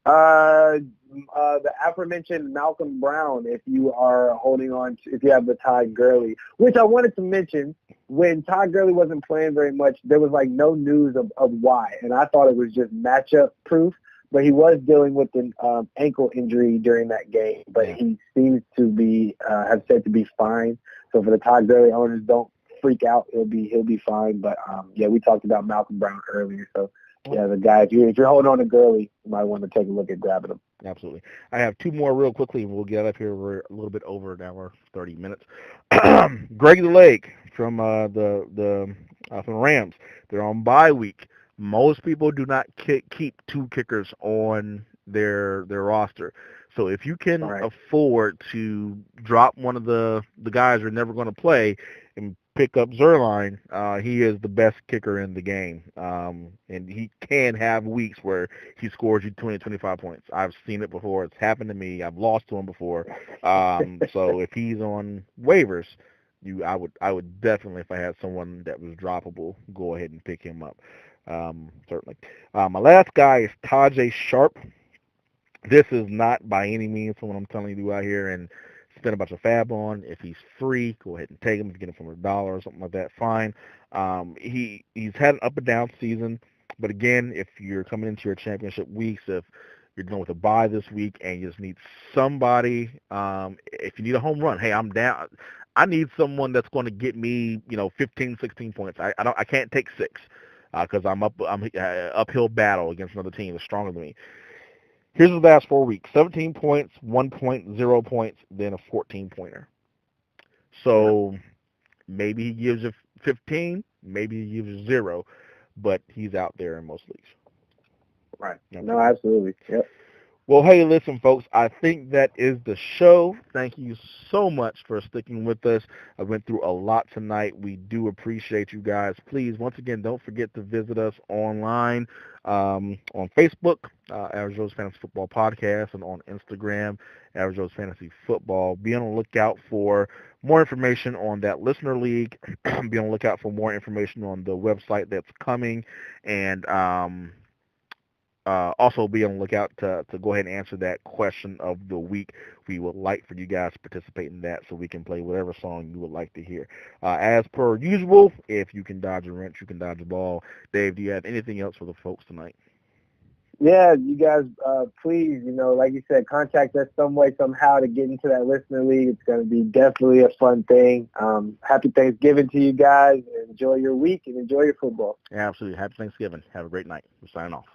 The aforementioned Malcolm Brown, if you are holding on to, if you have the Todd Gurley, which I wanted to mention, when Todd Gurley wasn't playing very much, there was like no news of why, and I thought it was just matchup proof, but he was dealing with an ankle injury during that game, but he seems to be, have said to be fine. So for the Todd Gurley owners, don't freak out. He'll be fine. But we talked about Malcolm Brown earlier, so the guy, if you're holding on to Gurley, you might want to take a look at grabbing him. Absolutely. I have two more real quickly, and we'll get up here. We're a little bit over an hour, 30 minutes. Greg the Lake from the Rams. They're on bye week. Most people do not keep two kickers on their roster. So if you can afford to drop one of the guys you're never going to play and pick up Zerline, he is the best kicker in the game. And he can have weeks where he scores you 20, 25 points. I've seen it before. It's happened to me. I've lost to him before. So if he's on waivers, I would definitely, if I had someone that was droppable, go ahead and pick him up. Certainly. My last guy is Tajay Sharp. This is not by any means someone I'm telling you to go out here and spend a bunch of fab on. If he's free, go ahead and take him. If you get him for $1 or something like that, fine. He's had an up and down season, but again, if you're coming into your championship weeks, if you're dealing with a bye this week and you just need somebody, if you need a home run, hey, I'm down. I need someone that's going to get me, 15, 16 points. I can't take 6 because I'm uphill battle against another team that's stronger than me. Here's the last 4 weeks: 17 points, 1.0 points, then a 14-pointer. So maybe he gives you 15, maybe he gives you 0, but he's out there in most leagues. Right. No, absolutely. Yep. Well, hey, listen, folks, I think that is the show. Thank you so much for sticking with us. I went through a lot tonight. We do appreciate you guys. Please, once again, don't forget to visit us online on Facebook, Average Joe's Fantasy Football Podcast, and on Instagram, Average Joe's Fantasy Football. Be on the lookout for more information on that listener league. Be on the lookout for more information on the website that's coming, and also be on the lookout to go ahead and answer that question of the week. We would like for you guys to participate in that so we can play whatever song you would like to hear. As per usual, if you can dodge a wrench, you can dodge a ball. Dave, do you have anything else for the folks tonight? Yeah, you guys, please, like you said, contact us some way, somehow to get into that listener league. It's going to be definitely a fun thing. Happy Thanksgiving to you guys. Enjoy your week and enjoy your football. Absolutely. Happy Thanksgiving. Have a great night. We're signing off.